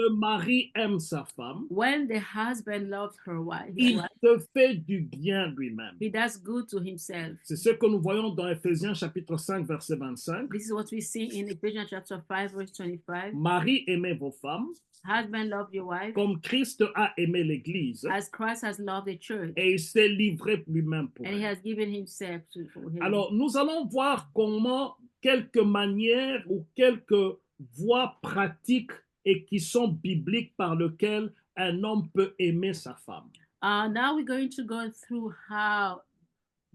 le mari aime sa femme, when the husband loves his il wife, se fait du bien lui-même. he does good to himself. C'est ce que nous voyons dans Éphésiens chapitre 5, verset 25. This is what we see in Ephesians chapter 5, verse 25. Marie, aimez vos femmes, Husband, love your wife comme Christ a aimé l'Église, as Christ has loved the church, et il s'est livré lui-même pour and he elle. has given himself for him. Alors, nous allons voir comment quelques manières ou quelques voies pratiques et qui sont bibliques par lesquelles un homme peut aimer sa femme. Now we're going to go through how,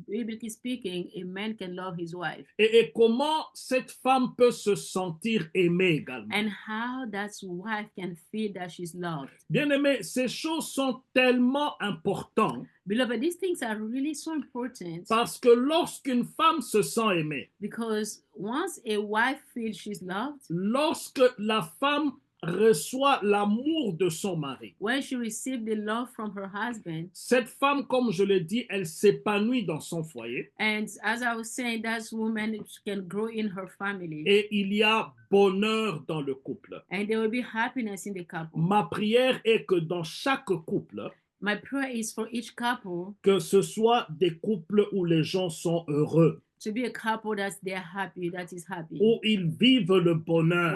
biblically speaking, a man can love his wife, Et comment cette femme peut se sentir aimée également. and how that wife can feel that she's loved. Bien aimé, ces choses sont tellement importantes Beloved, these things are really so important parce que lorsqu'une femme se sent aimée, because once a wife feels she's loved, lorsque la femme reçoit l'amour de son mari, when she receives the love from her husband, cette femme, comme je l'ai dit, elle s'épanouit dans son foyer and as I was saying, that woman can grow in her family, et il y a bonheur dans le couple. and there will be happiness in the couple. Ma prière est que dans chaque couple, My prayer is for each couple que ce soit des couples où les gens sont heureux, to be a couple that they're happy, that is happy, où ils vivent le bonheur,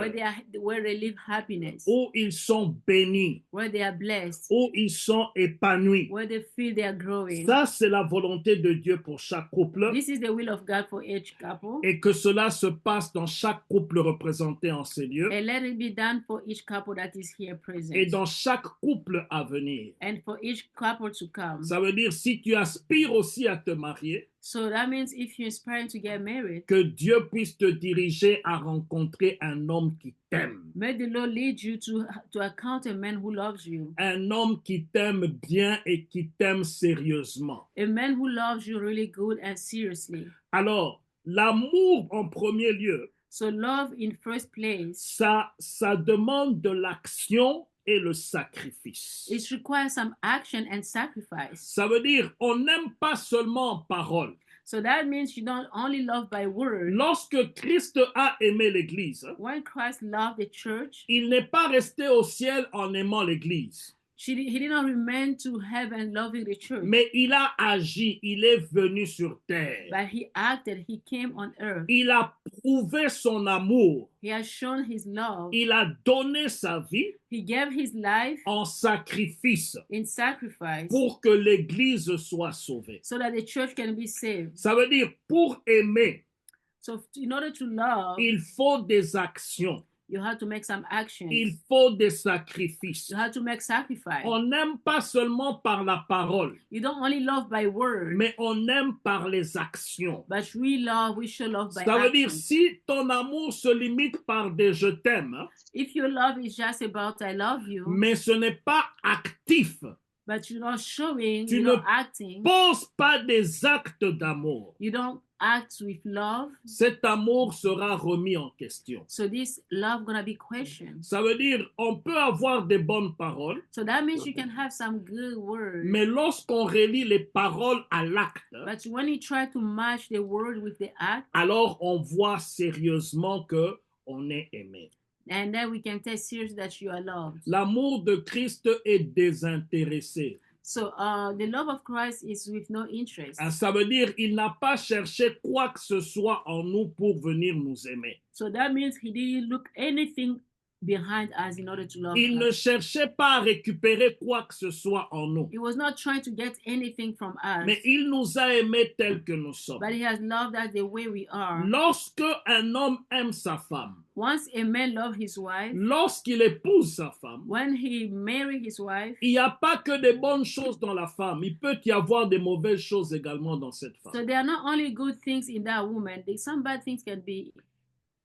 where they live happiness, où ils sont bénis, where they are blessed, où ils sont épanouis. where they feel they are growing. Ça, c'est la volonté de Dieu pour chaque couple This is the will of God for each couple, et que cela se passe dans chaque couple représenté en ces lieux and let it be done for each couple that is here et present, dans chaque couple à venir. and for each couple to come. Ça veut dire si tu aspires aussi à te marier, So that means if you're aspiring to get married, que Dieu puisse te diriger à rencontrer un homme qui t'aime. may the Lord lead you to account a man who loves you, Un homme qui t'aime bien et qui t'aime sérieusement. a man who loves you really good and seriously. Alors, l'amour en premier lieu, So love in first place, ça demande de l'action et le sacrifice. it requires some action and sacrifice. Ça veut dire, on n'aime pas seulement en parole. So that means you don't only love by word. Lorsque Christ a aimé l'Église, When Christ loved the church, il n'est pas resté au ciel en aimant l'Église, he did not remain to heaven loving the church, mais il a agi, il est venu sur terre. but he acted, he came on earth. Il a prouvé son amour. He has shown his love. Il a donné sa vie He gave his life en sacrifice in sacrifice pour que l'Église soit sauvée. so that the church can be saved. Ça veut dire, pour aimer, So in order to love, il faut des actions. you have to make some actions. Il faut des sacrifices. You have to make sacrifice. On n'aime pas seulement par la parole, You don't only love by word, mais on aime par les actions. but we show love by Ça veut dire, action. si ton amour se limite par des je t'aime, If your love is just about I love you, mais ce n'est pas actif, but you're not showing, Tu you're ne not acting, pose pas des actes d'amour, you don't act with love, cet amour sera remis en question. so this love gonna be questioned. Ça veut dire, on peut avoir des bonnes paroles, So that means you can have some good words, mais lorsqu'on relie les paroles à l'acte, but when you try to match the word with the act, alors on voit sérieusement que on est aimé. and then we can take seriously that you are loved. L'amour de Christ est désintéressé. So the love of Christ is with no interest. Ça veut dire, il n'a pas cherché quoi que ce soit en nous pour venir nous aimer. So that means he didn't look anything behind us in order to love Il ne us. cherchait pas à récupérer quoi que ce soit en nous, He was not trying to get anything from us, mais il nous a aimés tels que nous sommes. but he has loved us the way we are. Lorsque un homme aime sa femme, Once a man loves his wife, lorsqu'il épouse sa femme, when he marries his wife, il n'y a pas que des bonnes choses dans la femme, il peut y avoir des mauvaises choses également dans cette so femme. there are not only good things in that woman, some bad things can be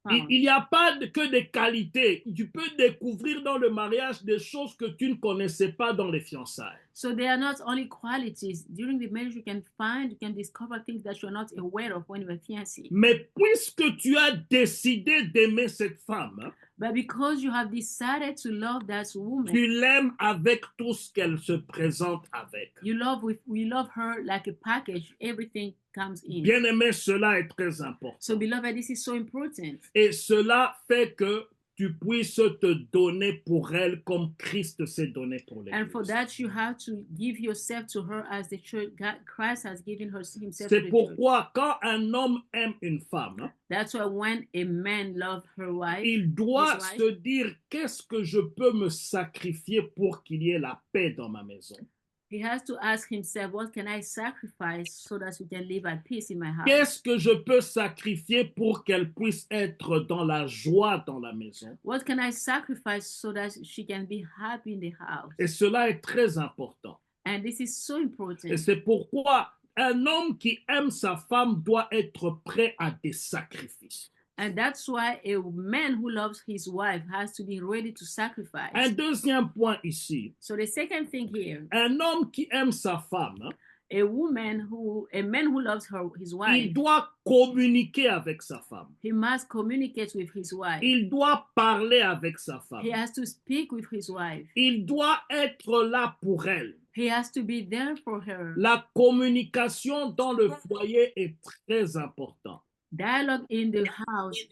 found. Il n'y a pas que des qualités. Tu peux découvrir dans le mariage des choses que tu ne connaissais pas dans les fiançailles. So they are not only qualities. During the marriage, you can discover things that you're not aware of when you were fiancé. Mais puisque tu as décidé d'aimer cette femme, But because you have decided to love that woman, tu l'aimes avec tout ce qu'elle se présente avec. we love her like a package. Everything comes in. Bien aimé, cela est très important. So beloved, this is so important. Et cela fait que tu puisses te donner pour elle comme Christ s'est donné pour And for l'Église. that, you have to give yourself to her as the church. Christ has given himself to C'est the church. pourquoi quand un homme aime une femme, That's why when a man loves her wife, il doit his wife, se dire qu'est-ce que je peux me sacrifier pour qu'il y ait la paix dans ma maison? he has to ask himself, what can I sacrifice so that we can live at peace in my house? Qu'est-ce que je peux sacrifier pour qu'elle puisse être dans la joie dans la maison? What can I sacrifice so that she can be happy in the house? Et cela est très important. And this is so Et important. c'est pourquoi un homme qui aime sa femme doit être prêt à des sacrifices. And that's why a man who loves his wife has to be ready to sacrifice. Un deuxième point ici, So the second thing here, un homme qui aime sa femme, a man who loves his wife, il doit communiquer avec sa femme. he must communicate with his wife. Il doit parler avec sa He femme. has to speak with his wife. Il doit être là pour elle. He has to be there for her. La communication dans le foyer est très importante. Dialogue in the house is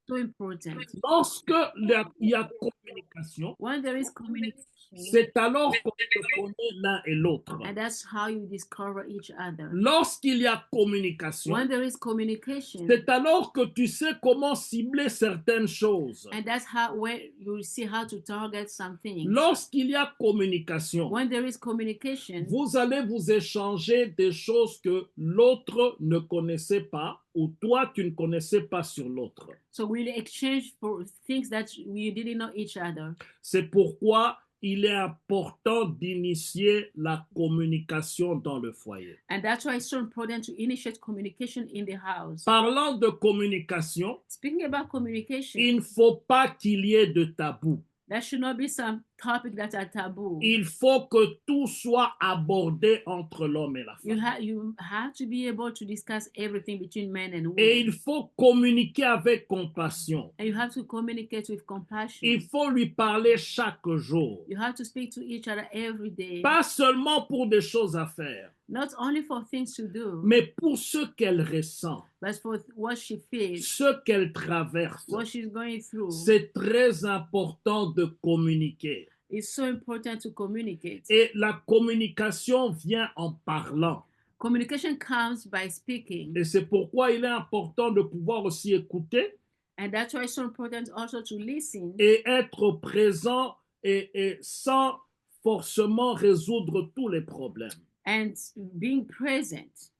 so important. Lorsque il y a communication, When there is communication, c'est alors qu'on se connaît l'un et l'autre. and that's how you discover each other. Lorsqu'il y a communication, When there is communication, c'est alors que tu sais comment cibler certaines choses. and that's where you see how to target something. Lorsqu'il y a communication, When there is communication, vous allez vous échanger des choses que l'autre ne connaissait pas ou toi tu ne connaissais pas sur l'autre. so we'll exchange for things that we didn't know each other. C'est pourquoi il est important d'initier la communication dans le foyer. And that's why it's so important to initiate communication in the house. Parlant de communication, Speaking about communication, il ne faut pas qu'il y ait de tabou. there should not be some topic that are taboo. Il faut que tout soit abordé entre l'homme et la You femme. have to be able to discuss everything between men and Et women. il faut communiquer avec compassion. And you have to communicate with compassion. Il faut lui parler chaque jour. You have to speak to each other every day. Pas seulement pour des choses à faire, Not only for things to do, mais pour ce qu'elle ressent, but for what she feels, ce qu'elle traverse. what she's going through. C'est très important de communiquer. It's so important to communicate. Et la communication vient en parlant. Communication comes by speaking. Et c'est pourquoi il est important de pouvoir aussi écouter And that's why it's so important also to listen et être présent et sans forcément résoudre tous les problèmes. and being present.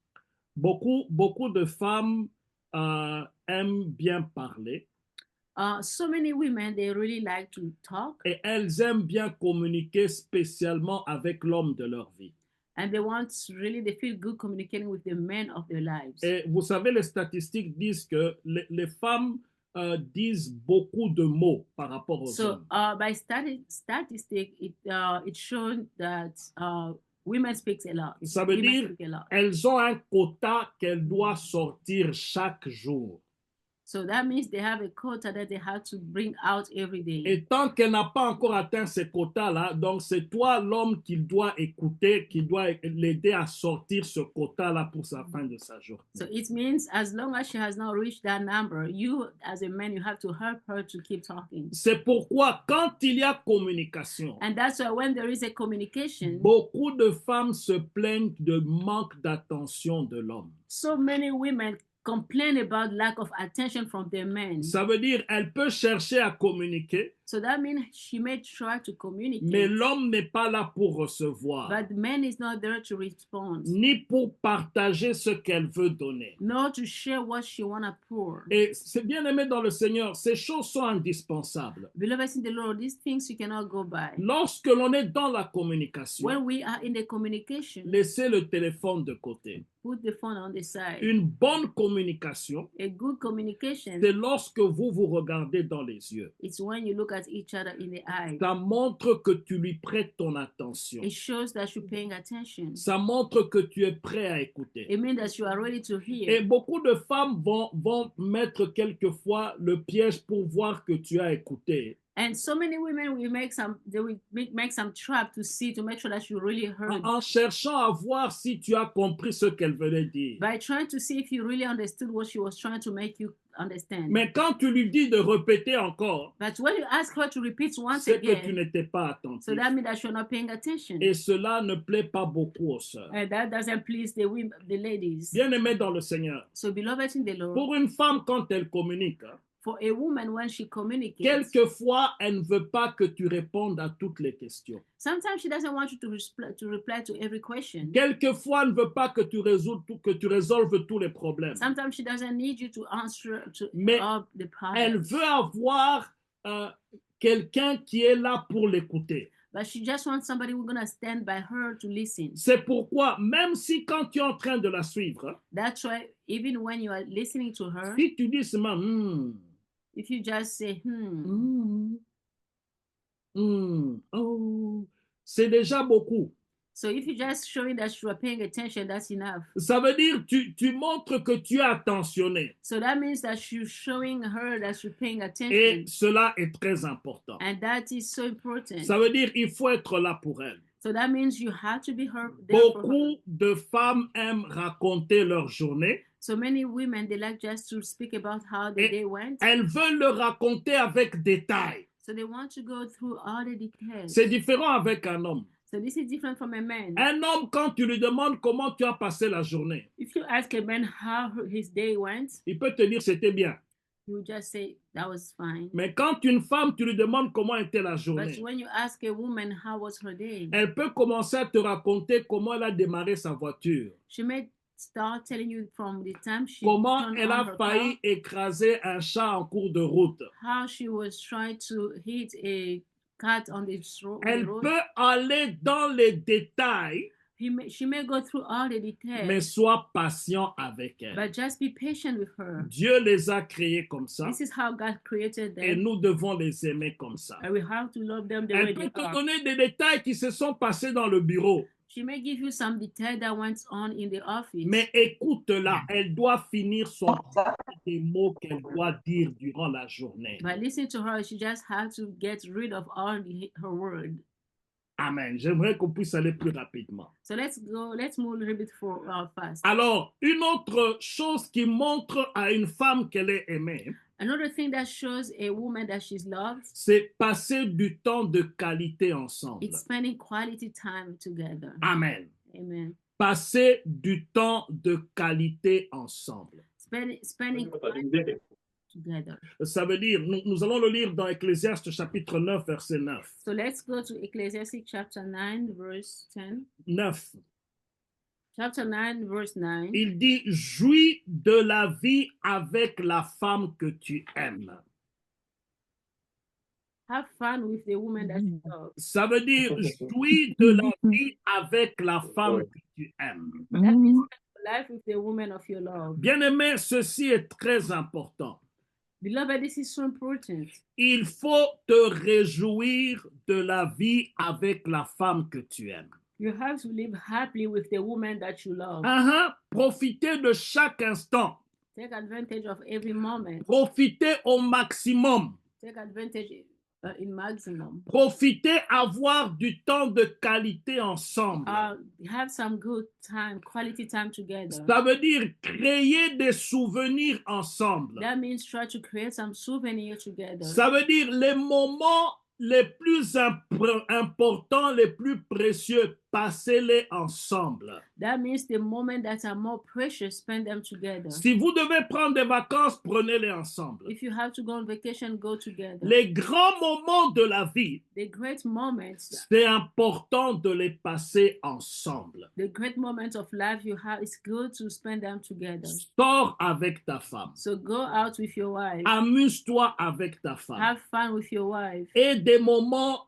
Beaucoup de femmes aiment bien parler So many women, they really like to talk et elles aiment bien communiquer spécialement avec l'homme de leur vie. and they feel good communicating with the men of their lives. Et vous savez, les statistiques disent que les femmes disent beaucoup de mots par rapport aux So hommes. by statistic, it shows that women speak a lot. Ça veut Women dire speak a lot. elles ont un quota qu'elles doivent sortir chaque jour. So that means they have a quota that they have to bring out every day. Et tant qu'elle n'a pas encore atteint ces quotas-là, donc c'est toi l'homme qui doit écouter, qui doit l'aider à sortir ce quota-là pour sa fin de sa journée. So it means as long as she has not reached that number, you as a man, you have to help her to keep talking. C'est pourquoi quand il y a communication, And that's why when there is a communication, beaucoup de femmes se plaignent de manque d'attention de l'homme. so many women complain about lack of attention from their men. Ça veut dire elle peut chercher à communiquer, So that means she may try to mais communicate, l'homme n'est pas là pour recevoir, but the man is not there to respond, ni pour partager ce qu'elle veut donner. nor to share what she wanna pour. Et c'est bien aimé dans le Seigneur, ces choses sont indispensables. Beloved in the Lord, these things you cannot go by. Lorsque l'on est dans la communication, When we are in the communication, laissez le téléphone de côté. put the phone on the side. Une bonne communication, A good communication, c'est lorsque vous vous regardez dans les yeux. it's when you look at each other in the eye. Ça montre que tu lui prêtes ton attention. It shows that you're paying attention. Ça montre que tu es prêt à écouter. It means that you are ready to Et hear. beaucoup de femmes vont mettre quelquefois le piège pour voir que tu as écouté. And so many women will make some trap to see, to make sure that you really heard. En cherchant à voir si tu as compris ce qu'elle venait dire. By trying to see if you really understood what she was trying to make you understand. Mais quand tu lui dis de répéter encore, But when you ask her to repeat once c'est que tu again, n'étais pas attentif. so that means that you're not paying attention. Et cela ne plaît pas beaucoup aux sœurs. And that doesn't please the women, the ladies. Bien-aimés dans le Seigneur, So beloved in the Lord, pour une femme quand elle communique, for a woman when she communicates, quelquefois elle ne veut pas que tu répondes à toutes les questions. sometimes she doesn't want you to reply to every question. Quelquefois elle ne veut pas que tu résolves tous les problèmes. Sometimes she doesn't need you to answer to Mais all the Elle problems. veut avoir quelqu'un qui est là pour l'écouter. But she just wants somebody who's going to stand by her to listen. C'est pourquoi, même si quand tu es en train de la suivre, That's why even when you are listening to her, si tu dis seulement if you just say, oh, c'est déjà beaucoup. so if you just showing that you are paying attention, that's enough. Ça veut dire tu montres que tu es attentionné. So that means that you're showing her that you're paying attention. Et cela est très important. And that is so important. Ça veut dire il faut être là pour elle. So that means you have to be there for her. Beaucoup de femmes aiment raconter leur journée. So many women, they like just to speak about how the day went. Elles veulent le raconter avec détail. So they want to go through all the details. C'est différent avec un homme. So this is different from a man. Un homme, quand tu lui demandes comment tu as passé la journée, If you ask a man how his day went, il peut te dire c'était bien. he will just say that was fine. Mais quand une femme, tu lui demandes comment était la But journée, when you ask a woman how was her day, elle peut commencer à te raconter comment elle a démarré sa voiture, she may start telling you from the time she comment turned elle on a her failli car, écraser un chat en cours de route. how she was trying to hit a cat on the Elle road. peut aller dans les détails, She may go through all the mais details, sois patient avec elle. but just be patient with her. Dieu les a créés comme ça This is how God created et them, nous devons les aimer comme ça. and we have to love them the way Elle peut they te are. donner des détails qui se sont passés dans le bureau. She may give you some detail that went on in the office, Mais écoute-la, elle doit finir son des mots qu'elle doit dire durant la journée. but listen to her. She just has to get rid of all her word. Amen. J'aimerais qu'on puisse aller plus rapidement. So let's move a little bit fast. Alors, une autre chose qui montre à une femme qu'elle est aimée, Another thing that shows a woman that she's loved, c'est passer du temps de qualité ensemble. it's spending quality time together. Amen. Amen. Passer du temps de qualité ensemble. Spending quality together. Ça veut dire, nous allons le lire dans Ecclésiaste chapitre 9, verset 9. So let's go to Ecclesiastes chapter 9, verse 10. 9. Chapter 9, verse 9. Il dit, jouis de la vie avec la femme que tu aimes. Have fun with the woman that you love. Ça veut dire, jouis de la vie avec la femme que tu aimes. That means spend life with the woman of your love. Bien-aimé, ceci est très important. Beloved, this is so important. Il faut te réjouir de la vie avec la femme que tu aimes. You have to live happily with the woman that you love. Profitez de chaque instant. Take advantage of every moment. Profitez au maximum. Take advantage in maximum. Profitez avoir du temps de qualité ensemble. Have some good time, quality time together. Ça veut dire créer des souvenirs ensemble. That means try to create some souvenirs together. Ça veut dire les moments les plus importants, les plus précieux, passez-les ensemble. That means the moments that are more precious, spend them together. Si vous devez prendre des vacances, prenez-les ensemble. If you have to go on vacation, go together. Les grands moments de la vie, The great moments, c'est important de les passer ensemble. the great moments of life you have, it's good to spend them together. Sors avec ta femme. So go out with your wife. Amuse-toi avec ta femme. Have fun with your wife. Et des moments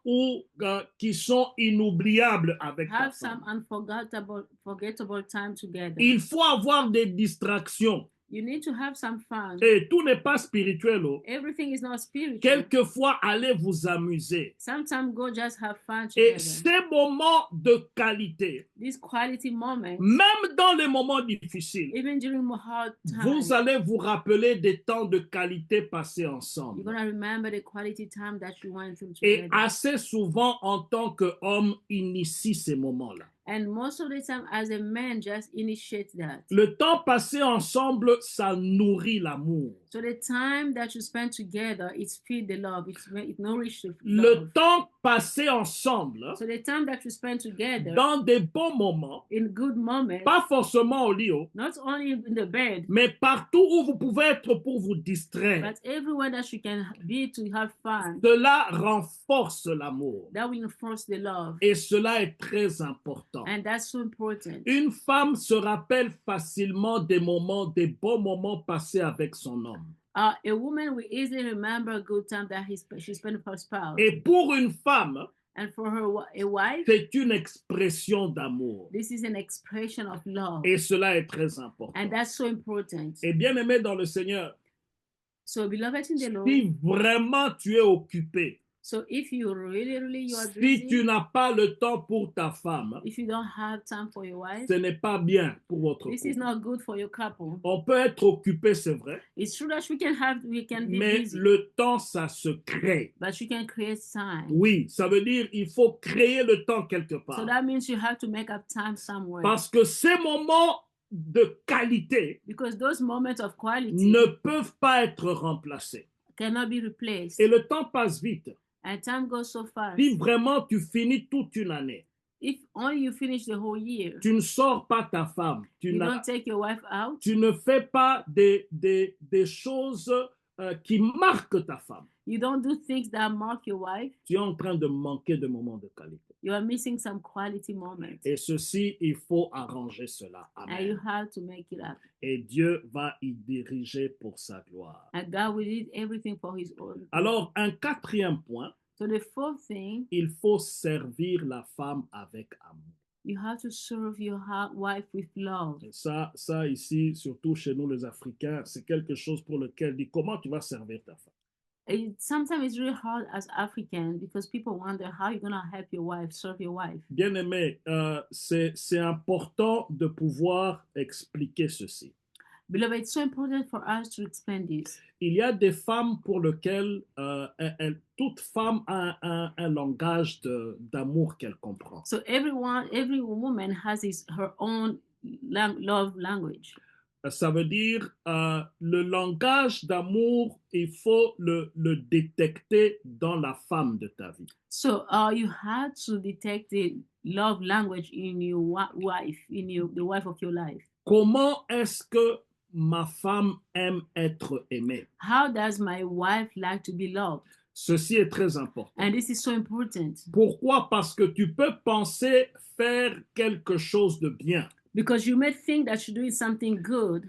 qui sont inoubliables avec ta Have femme. some unforgettable time together. Il faut avoir des distractions. You need to have some fun. Et tout n'est pas spirituel. Oh. Everything is not spiritual. Quelquefois, allez vous amuser. Sometimes go just have fun Et together. ces moments de qualité, These quality moments, même dans les moments difficiles, even during hard times, vous allez vous rappeler des temps de qualité passés you're ensemble. going to remember the quality time that you went through Et together. assez souvent, en tant qu'homme, initie ces moments-là. And most of the time, as a man, just initiate that. Le temps passé ensemble, ça nourrit l'amour. So the time that you spend together, it feed the love. It nourishes the Le love. temps passé ensemble, So the time that you spend together, dans des bons moments, in good moments, pas forcément au lit, oh, not only in the bed, mais partout où vous pouvez être pour vous distraire, but everywhere that you can be to have fun, cela renforce l'amour. that will enforce the love. Et cela est très important. And that's so important. Une femme se rappelle facilement des moments, des bons moments passés avec son homme. A woman will easily remember a good time that she spent with her spouse. Et pour une femme, And for a wife, c'est une expression d'amour. this is an expression of love. Et cela est très important. And that's so important. Et bien aimé dans le Seigneur, So, beloved in the Lord, si vraiment tu es occupé, so if you really you are si tu busy, n'as pas le temps pour ta femme, if you don't have time for your wife, ce n'est pas bien pour votre this is couple. not good for your couple. On peut être occupé, c'est vrai, It's true that we can be mais busy, le temps, ça se crée. but you can create time. Oui, ça veut dire il faut créer le temps quelque So part. that means you have to make up time somewhere. Parce que ces moments de qualité Because those moments of quality ne peuvent pas être remplacés. cannot be replaced. Et le temps passe vite. And time goes so fast. Si vraiment tu finis toute une année, If only you finish the whole year, tu ne sors pas ta femme, you don't take your wife out, tu ne fais pas des choses qui marquent ta femme. you don't do things that mark your wife, Tu es en train de manquer de moments de qualité. you are missing some quality moments. Et ceci, il faut arranger cela. And you Amen. have to make it up. Et Dieu va y diriger pour sa gloire. And God will do everything for his own. Alors, un quatrième point, So the fourth thing, il faut servir la femme avec amour. you have to serve your wife with love. Et ça ici, surtout chez nous les Africains, c'est quelque chose pour lequel dit comment tu vas servir ta femme. Sometimes it's really hard as African because people wonder how you're going to help your wife, serve your wife. Bien aimé, c'est important de pouvoir expliquer ceci. Beloved, it's so important for us to explain this. Il y a des femmes pour lesquelles toute femme a un langage d'amour qu'elle comprend. So every woman has her own love language. Ça veut dire le langage d'amour, il faut le détecter dans la femme de ta vie. So you have to detect the love language in your wife, the wife of your life. Comment est-ce que ma femme aime être aimée? How does my wife like to be loved? Ceci est très important. And this is so important. Pourquoi? Parce que tu peux penser faire quelque chose de bien. Because you may think that you're doing something good.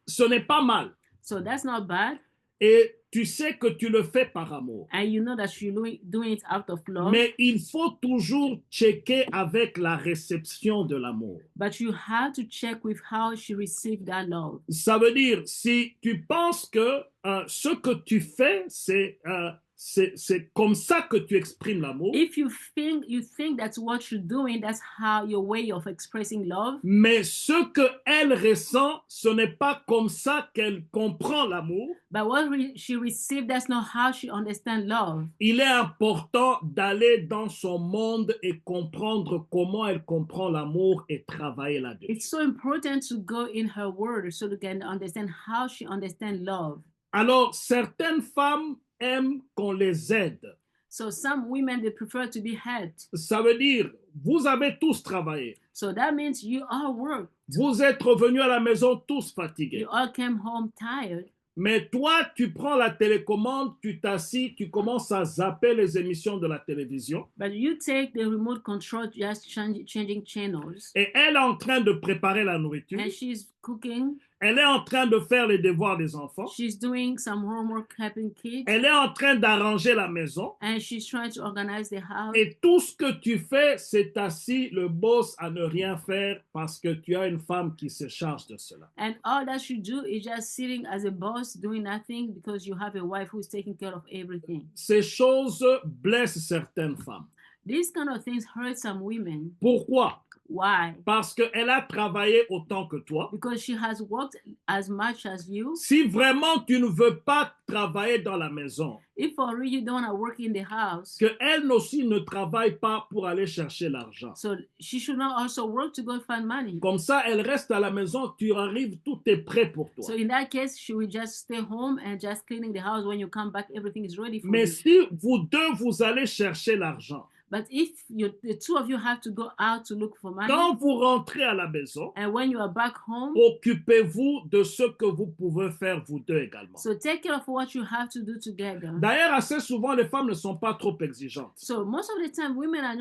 Ce n'est pas mal. So that's not bad. Et tu sais que tu le fais par amour. And you know that you're doing it out of love. Mais il faut toujours checker avec la réception de l'amour. But you have to check with how she received that love. Ça veut dire, si tu penses que ce que tu fais, c'est comme ça que tu exprimes l'amour. If you think that's what you're doing, that's how your way of expressing love. Mais ce que elle ressent, ce n'est pas comme ça qu'elle comprend l'amour. But what she received, that's not how she understands love. Il est important d'aller dans son monde et comprendre comment elle comprend l'amour et travailler là-dessus. It's so important to go in her word so you can understand how she understands love. Alors, certaines femmes aiment qu'on les aide. So some women, they prefer to be helped. Ça veut dire, vous avez tous travaillé. So that means you all worked. Vous êtes revenus à la maison tous fatigués. You all came home tired. Mais toi, tu prends la télécommande, tu t'assis, tu commences à zapper les émissions de la télévision. But you take the remote control, just changing channels. Et elle est en train de préparer la nourriture. And she's cooking. Elle est en train de faire les devoirs des enfants. She's doing some homework helping kids. Elle est en train d'arranger la maison. And she's trying to organize the house. Et tout ce que tu fais, c'est assis le boss à ne rien faire parce que tu as une femme qui se charge de cela. And all that you do is just sitting as a boss doing nothing because you have a wife who's taking care of everything. Ces choses blessent certaines femmes. These kind of things hurt some women. Pourquoi? Why? Parce qu'elle a travaillé autant que toi. Because she has worked as much as you. Si vraiment tu ne veux pas travailler dans la maison, If for real you don't want to work in the house, qu'elle aussi ne travaille pas pour aller chercher l'argent. so she should not also work to go find money. Comme ça, elle reste à la maison, tu arrives, tout est prêt pour toi. So in that case, she will just stay home and just cleaning the house. When you come back, everything is ready for Mais you. si vous deux, vous allez chercher l'argent, But if the two of you have to go out to look for money, quand vous rentrez à la maison, and when you are back home, occupez-vous de ce que vous pouvez faire vous deux également. so take care of what you have to do together. D'ailleurs, assez souvent, les femmes ne sont pas trop exigeantes. So most of the time, women are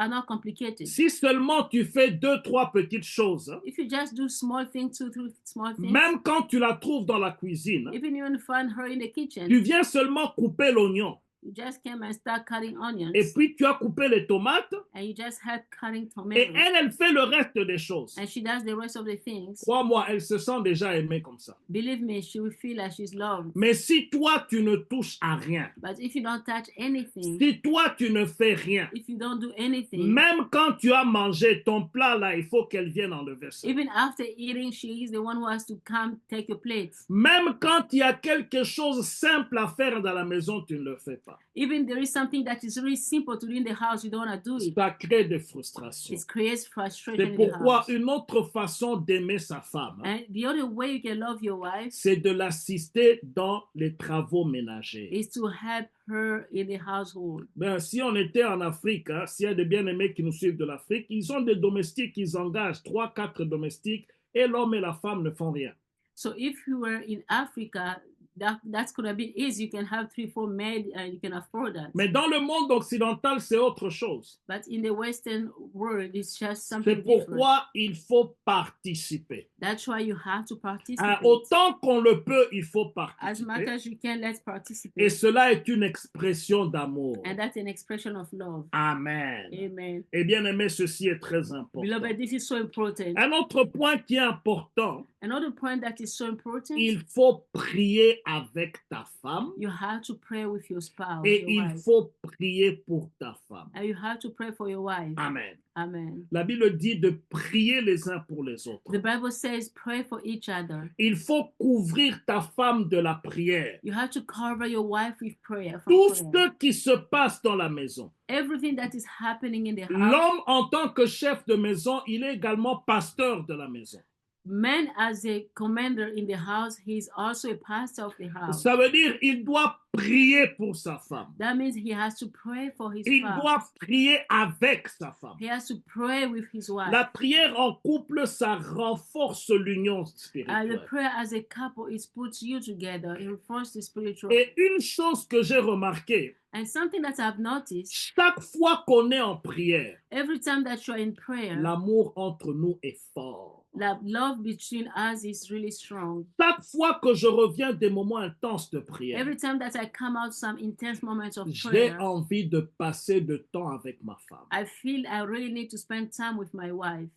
not complicated. Si seulement tu fais 2-3 petites choses, hein, If you just do small things, 2-3 small things, même quand tu la trouves dans la cuisine, even you find her in the kitchen, tu viens seulement couper l'oignon. you just came and start cutting onions, Et puis tu as coupé les tomates and you just help cutting et tomatoes, elle fait le reste des choses. and she does the rest of the things. Crois-moi, elle se sent déjà aimée comme ça. Believe me, she will feel like she's loved. Mais si toi, tu ne touches à rien, But if you don't touch anything, si toi, tu ne fais rien, if you don't do anything, même quand tu as mangé ton plat là, il faut qu'elle vienne enlever ça. even after eating, she is the one who has to come take your plate. Même quand il y a quelque chose simple à faire dans la maison, tu ne le fais pas. Even there is something that is really simple to do in the house, you don't want to do it. Ça crée des frustrations. It creates frustration C'est in the pourquoi house. une autre façon d'aimer sa femme, And the other way you can love your wife c'est de l'assister dans les travaux ménagers. is to help her in the household. Ben, si on était en Afrique, hein, s'il y a des bien-aimés qui nous suivent de l'Afrique, ils ont des domestiques, ils engagent 3-4 domestiques et l'homme et la femme ne font rien. So if you were in Africa, that's gonna be easy. You can have 3-4 maids and you can afford that. Mais dans le monde occidental, c'est autre chose. But in the Western world, it's just C'est something different. pourquoi il faut participer. That's why you have to Hein, participate. autant qu'on le peut, il faut As much participer. as you can, let's Et participate. cela est une expression d'amour. And that's an expression of love. Amen. Amen. Et bien aimé, ceci est très important. Beloved, this is so important. Un autre point qui est important, Another point that is so important, il faut prier avec ta femme you have to pray with your spouse, et your il wife. faut prier pour ta femme. And you have to pray for your wife. Amen. Amen. La Bible dit de prier les uns pour les autres. The Bible says pray for each other. Il faut couvrir ta femme de la prière. You have to cover your wife with prayer. Tout From prayer. ce qui se passe dans la maison. Everything that is happening in the house. L'homme, en tant que chef de maison, il est également pasteur de la maison. Man, as a commander in the house, he's also a pastor of the house. Ça veut dire il doit prier pour sa femme. That means he has to pray for his Il spouse. doit prier avec sa femme. He has to pray with his wife. La prière en couple, ça renforce l'union The spirituelle. prayer as a couple, it puts you together. It reinforces the spiritual. Et une chose que j'ai remarqué, And something that I've noticed, chaque fois qu'on est en prière, every time that you're in prayer, l'amour entre nous est fort. that love between us is really strong. Chaque fois que je reviens des moments intenses de prière, Every time that I come out some intense moments of j'ai prayer, envie de passer de temps avec ma femme. I feel I really need to spend time with my wife.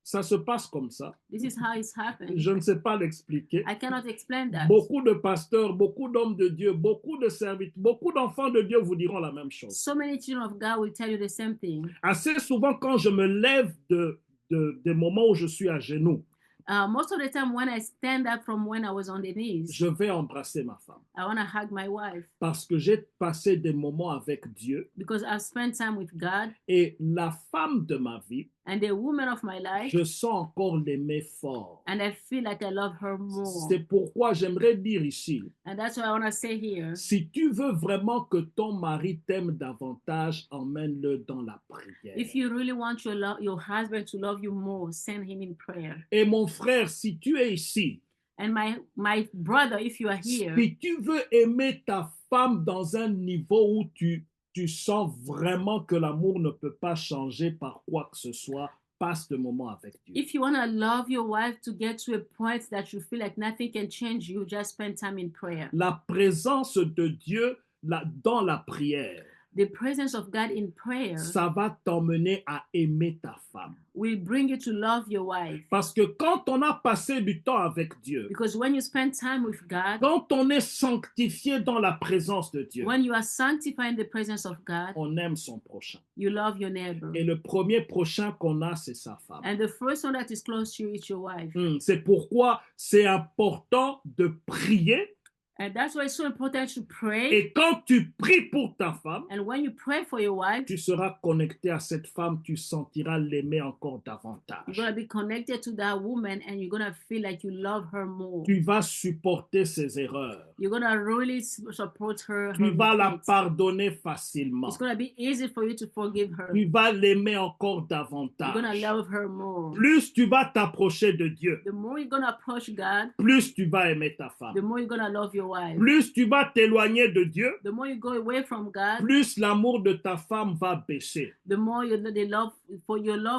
Ça se passe comme ça. This is how it's happened. Je ne sais pas l'expliquer. I cannot explain that. Beaucoup de pasteurs, beaucoup d'hommes de Dieu, beaucoup de serviteurs, beaucoup d'enfants de Dieu vous diront la même chose. So many children of God will tell you the same thing. Assez souvent, quand je me lève des moments où je suis à genoux, Most of the time when I stand up from when I was on the knees, je vais embrasser ma femme. I want to hug my wife Parce que j'ai passé des moments avec Dieu because I've spent time with God, et la femme de ma vie, and the woman of my life, je sens encore l'aimer fort. and I feel like I love her more. C'est pourquoi j'aimerais dire ici, And that's what I want to say here. si tu veux vraiment que ton mari t'aime davantage, emmène-le dans la prière. If you really want your husband to love you more, send him in prayer. Et mon frère, si tu es ici, And my brother, if you are here, si tu veux aimer ta femme dans un niveau où tu sens vraiment que l'amour ne peut pas changer par quoi que ce soit, passe de moments avec Dieu. If you want to love your wife to get to a point that you feel like nothing can change you, just spend time in prayer. La présence de Dieu dans la prière, The presence of God in prayer ça va t'emmener à aimer ta femme. will bring you to love your wife. Parce que quand on a passé du temps avec Dieu, Because when you spend time with God, quand on est sanctifié dans la présence de Dieu, when you are sanctified in the presence of God, on aime son prochain. you love your neighbor. Et le premier prochain qu'on a, c'est sa femme. And the first one that is close to you is your wife. C'est pourquoi c'est important de prier. And that's why it's so important to pray. Et quand tu pries pour ta femme, And when you pray for your wife, tu seras connecté à cette femme, tu sentiras l'aimer encore you're davantage. going to be connected to that woman and you're going to feel like you love her more. Tu vas supporter ses erreurs. You're going to really support her. Tu vas la mistakes. pardonner facilement. It's going to be easy for you to forgive her. Tu vas l'aimer encore You're going to davantage. love her more. Plus tu vas t'approcher de Dieu, The more you're going to approach God, plus tu vas aimer ta the femme. more you're going to love your wife. Plus tu vas t'éloigner de Dieu, The more you go away from God, plus l'amour de ta femme va baisser. the more the love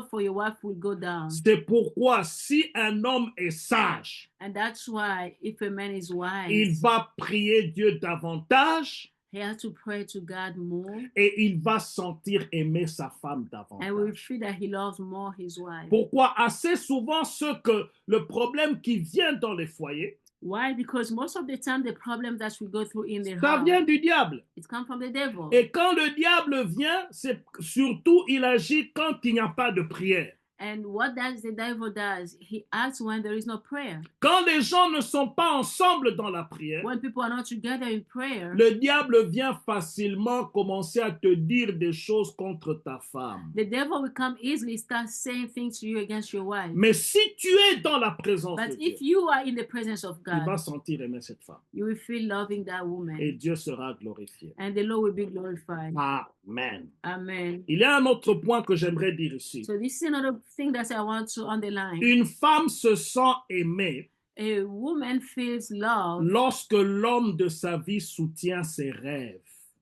for your wife will go down. C'est pourquoi si un homme est sage, And that's why if a man is il wise, va prier Dieu davantage he has to pray to God more et il va sentir aimer sa femme and will davantage. feel that he loves more his wife. Pourquoi assez souvent le problème qui vient dans les foyers, Why? Because most of the time the problem that we go through in the ça house, vient du diable. it comes from the devil. Et quand le diable vient, c'est surtout il agit quand il n'y a pas de prière. And what does the devil does? He acts when there is no prayer. Quand les gens ne sont pas ensemble dans la prière, When people are not together in prayer, le diable vient facilement commencer à te dire des choses contre ta femme. the devil will come easily start saying things to you against your wife. Mais si tu es dans la présence But de Dieu, if you are in the presence of il va God, sentir aimer cette femme. you will feel loving that Et woman, Dieu sera glorifié. and the Lord will be glorified. Amen. Amen. Il y a un autre point que j'aimerais dire ici. So this is another thing that I want to underline. Une femme se sent aimée A woman feels love lorsque l'homme de sa vie soutient ses rêves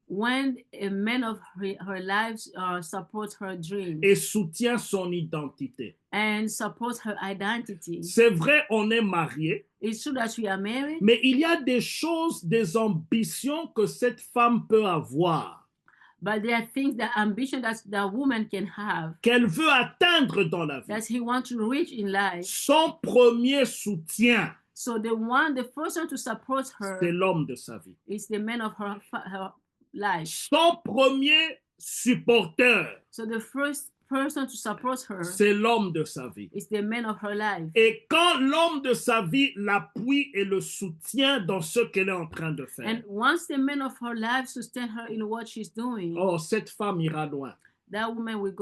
when a man of her lives supports her dreams et soutient son identité. and supports her identity. C'est vrai, on est marié, It's true that we are married, mais il y a des choses, des ambitions que cette femme peut avoir, but there are things, that ambition that woman can have, qu'elle veut atteindre dans la vie. that he wants to reach in life. Son premier soutien, So the first one to support her c'est l'homme de sa vie. is the man of her life. Son premier supporteur, So the first person to support her c'est l'homme de sa vie. is the man of her life. Et quand l'homme de sa vie l'appuie et le soutient dans ce qu'elle est en train de faire, And once the man of her life sustain her in what she's doing, oh, cette femme ira loin. that woman will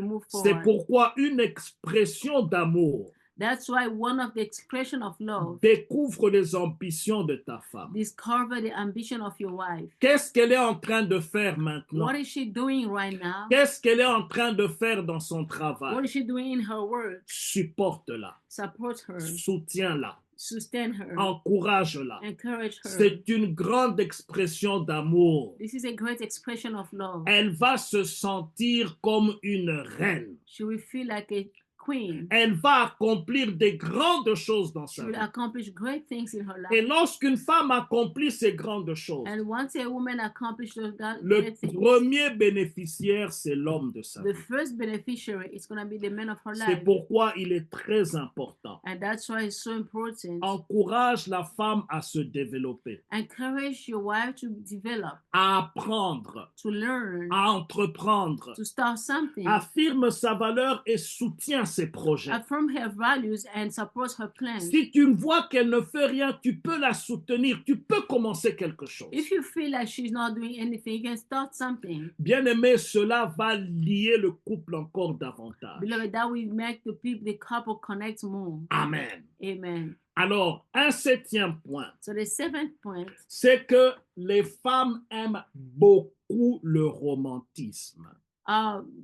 move C'est forward. pourquoi une expression d'amour That's why one of the expression of love découvre les ambitions de ta femme. discover the ambition of your wife. Qu'est-ce qu'elle est en train de faire maintenant? What is she doing right now? Qu'est-ce qu'elle est en train de faire dans son What travail? is she doing in her work? Supporte-la, Support her, soutiens-la, sustain her, encourage-la. encourage her. C'est une grande expression d'amour. This is a great expression of love. Elle va se sentir comme une reine. She will feel like a queen. Elle va accomplir des grandes choses dans She sa will vie. accomplish great things in her Et life. lorsqu'une femme accomplit ces grandes choses, And once a woman accomplishes those le great things, premier bénéficiaire, c'est l'homme de sa the vie. first beneficiary is going to be the man of her C'est life. pourquoi il est très important. And that's why it's so important. Encourage la femme à se développer, Encourage your wife to develop, à apprendre, to learn, à entreprendre. to start something. Affirme sa valeur et soutiens ses projets. Affirm her values and support her plans. Si tu vois qu'elle ne fait rien, tu peux la soutenir, tu peux commencer quelque chose. If you feel like she's not doing anything, you can start something. Bien-aimé, cela va lier le couple encore davantage. Beloved, that will make the couple connect more. Amen. Amen. Alors, un septième point, So the seventh point, c'est que les femmes aiment beaucoup le romantisme.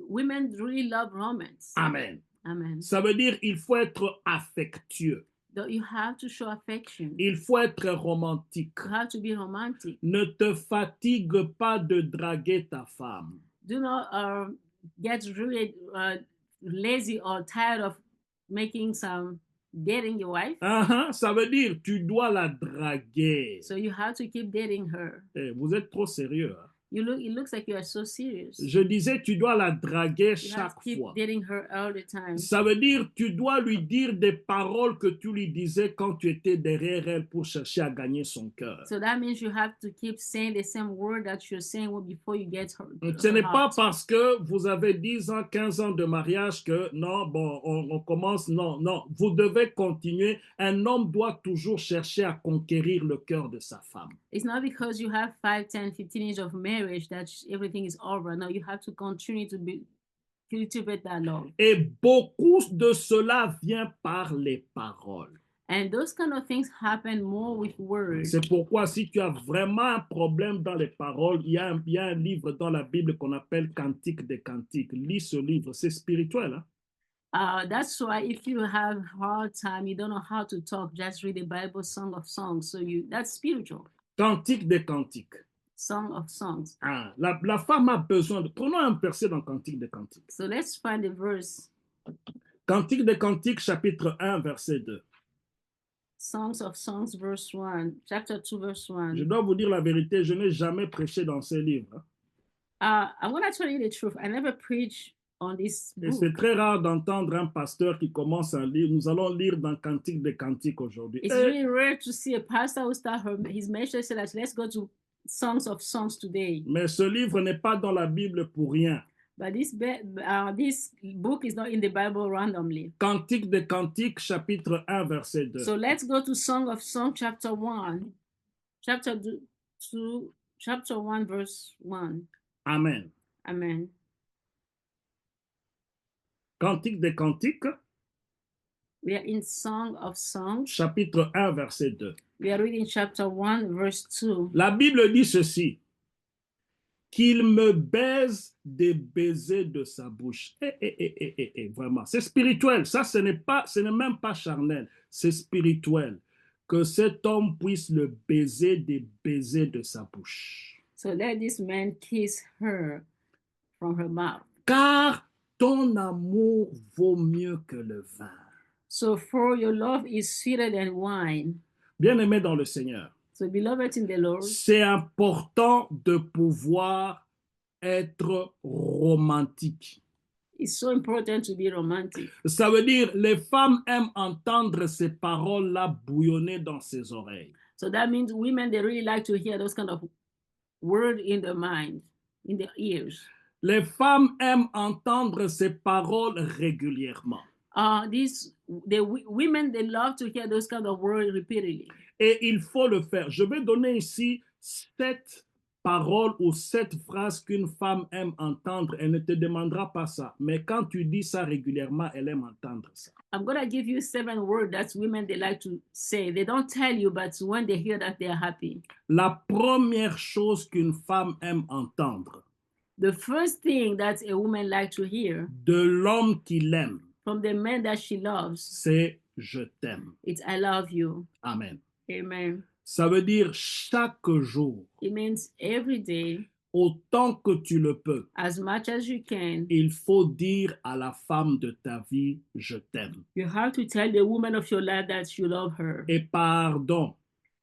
women really love romance. Amen. Amen. Ça veut dire il faut être affectueux, Though you have to show affection. il faut être romantique. You have to be romantic. Ne te fatigue pas de draguer ta femme. Do not get really lazy or tired of making some dating your wife, Ça veut dire tu dois la draguer. so you have to keep dating her. Vous êtes trop sérieux. Hein? It looks like you are so serious. Je disais, tu dois la draguer You have chaque to keep fois. dating her all the time. Ça veut dire, tu dois lui dire des paroles que tu lui disais quand tu étais derrière elle pour chercher à gagner son cœur. So that means you have to keep saying the same word that you're saying before you get her. Ce n'est pas parce que vous avez 10 ans, 15 ans de mariage que non, bon, on commence. Non, non. Vous devez continuer. Un homme doit toujours chercher à conquérir le cœur de sa femme. It's not because you have 5, 10, 15 years of marriage that everything is over. No, you have to continue to cultivate that love. Et beaucoup de cela vient par les paroles. And those kind of things happen more with words. C'est pourquoi si tu as vraiment un problème dans les paroles, il y a un livre dans la Bible qu'on appelle Cantique des Cantiques. Lis ce livre, c'est spirituel. Hein? That's why if you have hard time, you don't know how to talk, just read the Bible, Song of Songs. So that's spiritual. Cantique des Cantiques. Song of Songs. La femme a besoin de... Prenons un verset dans Cantique des Cantiques. So let's find the verse. Cantique des Cantiques, chapitre 1, verset 2. Songs of Songs, verse 1, chapter 2, verse 1. Je dois vous dire la vérité, je n'ai jamais prêché dans ces livres. I'm going to tell you the truth. I never preached on this book. Et c'est très rare d'entendre un pasteur qui commence à lire. Nous allons lire dans Cantique des Cantiques aujourd'hui. It's really rare to see a pastor who start his message say that let's go to Songs of Songs today. Mais ce livre n'est pas dans la Bible pour rien. But this book is not in the Bible randomly. Cantique des Cantiques, chapitre 1, verset 2. So let's go to Song of Songs, chapter 1. Chapter 1, verse 1. Amen. Amen. Cantique des Cantiques. We are in Song of Songs. Chapitre 1, verset 2. We are reading chapter 1, verse 2. La Bible dit ceci. Qu'il me baise des baisers de sa bouche. Vraiment, c'est spirituel. Ça, ce n'est même pas charnel. C'est spirituel. Que cet homme puisse le baiser des baisers de sa bouche. So let this man kiss her from her mouth. Car ton amour vaut mieux que le vin. So for your love is sweeter than wine. Bien-aimé dans le Seigneur. So beloved in the Lord. C'est important de pouvoir être romantique. It's so important to be romantic. Ça veut dire les femmes aiment entendre ces paroles-là bouillonner dans ses oreilles. So that means women, they really like to hear those kind of words in their mind, in their ears. Les femmes aiment entendre ces paroles régulièrement. Women, they love to hear those kind of words repeatedly. Et il faut le faire. Je vais donner ici 7 paroles ou 7 phrases qu'une femme aime entendre. Elle ne te demandera pas ça. Mais quand tu dis ça régulièrement, elle aime entendre ça. I'm going to give you 7 words that women, they like to say. They don't tell you, but when they hear that, they are happy. La première chose qu'une femme aime entendre. The first thing that a woman likes to hear. De l'homme qui l'aime. From the man that she loves. C'est je t'aime. It's I love you. Amen. Amen. Ça veut dire chaque jour. It means every day. Autant que tu le peux. As much as you can. Il faut dire à la femme de ta vie, je t'aime. You have to tell the woman of your life that you love her. Et pardon.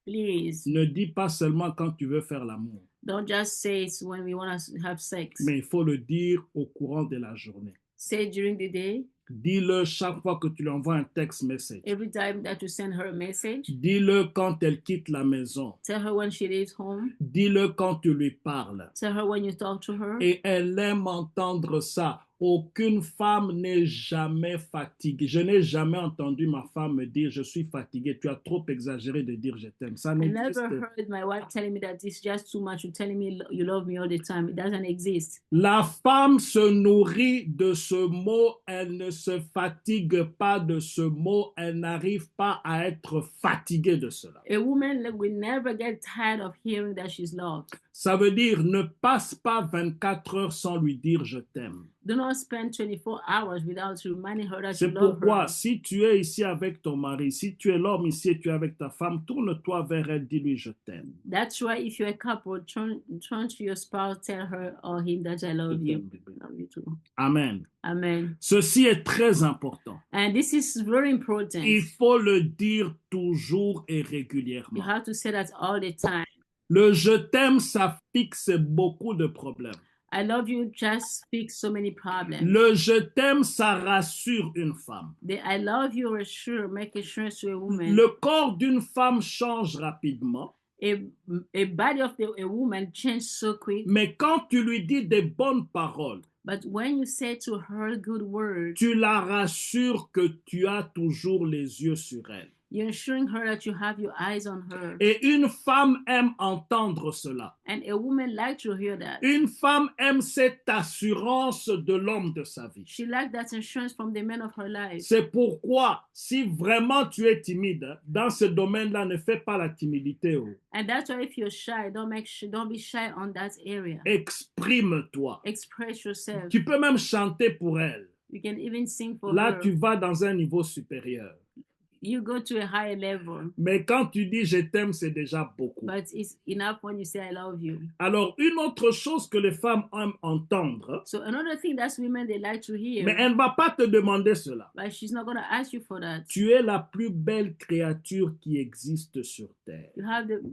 Please. Ne dis pas seulement quand tu veux faire l'amour. Don't just say it when we want to have sex. Mais il faut le dire au courant de la journée. Say it during the day. Dis-le chaque fois que tu lui envoies un text message. Every time that you send her a message. Dis-le quand elle quitte la maison. Tell her when she leaves home. Dis-le quand tu lui parles. Tell her when you talk to her. Et elle aime entendre ça. Aucune femme n'est jamais fatiguée. Je n'ai jamais entendu ma femme me dire je suis fatiguée. Tu as trop exagéré de dire je t'aime. Ça n'existe pas. I never heard my wife telling me that it's just too much. You're telling me you love me all the time. It doesn't exist. La femme se nourrit de ce mot. Elle ne se fatigue pas de ce mot. Elle n'arrive pas à être fatiguée de cela. A woman will never get tired of hearing that she's loved. Ça veut dire ne passe pas 24 heures sans lui dire je t'aime. Do not spend 24 hours without reminding her that you C'est love pourquoi her. si tu es ici avec ton mari, si tu es l'homme ici et tu es avec ta femme, tourne-toi vers elle, dis-lui je t'aime. That's why if you're a couple, turn to your spouse, tell her or him that I love Je you. t'aime, bébé. Love you too. Amen. Amen. Ceci est très important. And this is very important. Il faut le dire toujours et You régulièrement. have to say that all the time. Le je t'aime, ça fixe beaucoup de problèmes. I love you just fix so many problems. Le je t'aime, ça rassure une femme. The I love you assure, make assurance to a woman. Le corps d'une femme change rapidement, A body of a woman changes so quick, mais quand tu lui dis des bonnes paroles, but when you say to her good words, tu la rassures que tu as toujours les yeux sur elle. you're assuring her that you have your eyes on her. Et une femme aime entendre cela. And a woman likes to hear that. Une femme aime cette assurance de l'homme de sa vie. She likes that assurance from the man of her life. C'est pourquoi, si vraiment tu es timide, dans ce domaine-là, ne fais pas la timidité. And that's why if you're shy, don't be shy on that area. Exprime-toi. Express yourself. Tu peux même chanter pour elle. You can even sing for Là, her. tu vas dans un niveau supérieur. You go to a higher level. Mais quand tu dis je t'aime, c'est déjà beaucoup. But it's enough when you say I love you. Alors, une autre chose que les femmes aiment entendre, So another thing that women they like to hear, mais elle ne va pas te demander cela. but she's not going to ask you for that. Tu es la plus belle créature qui existe sur terre.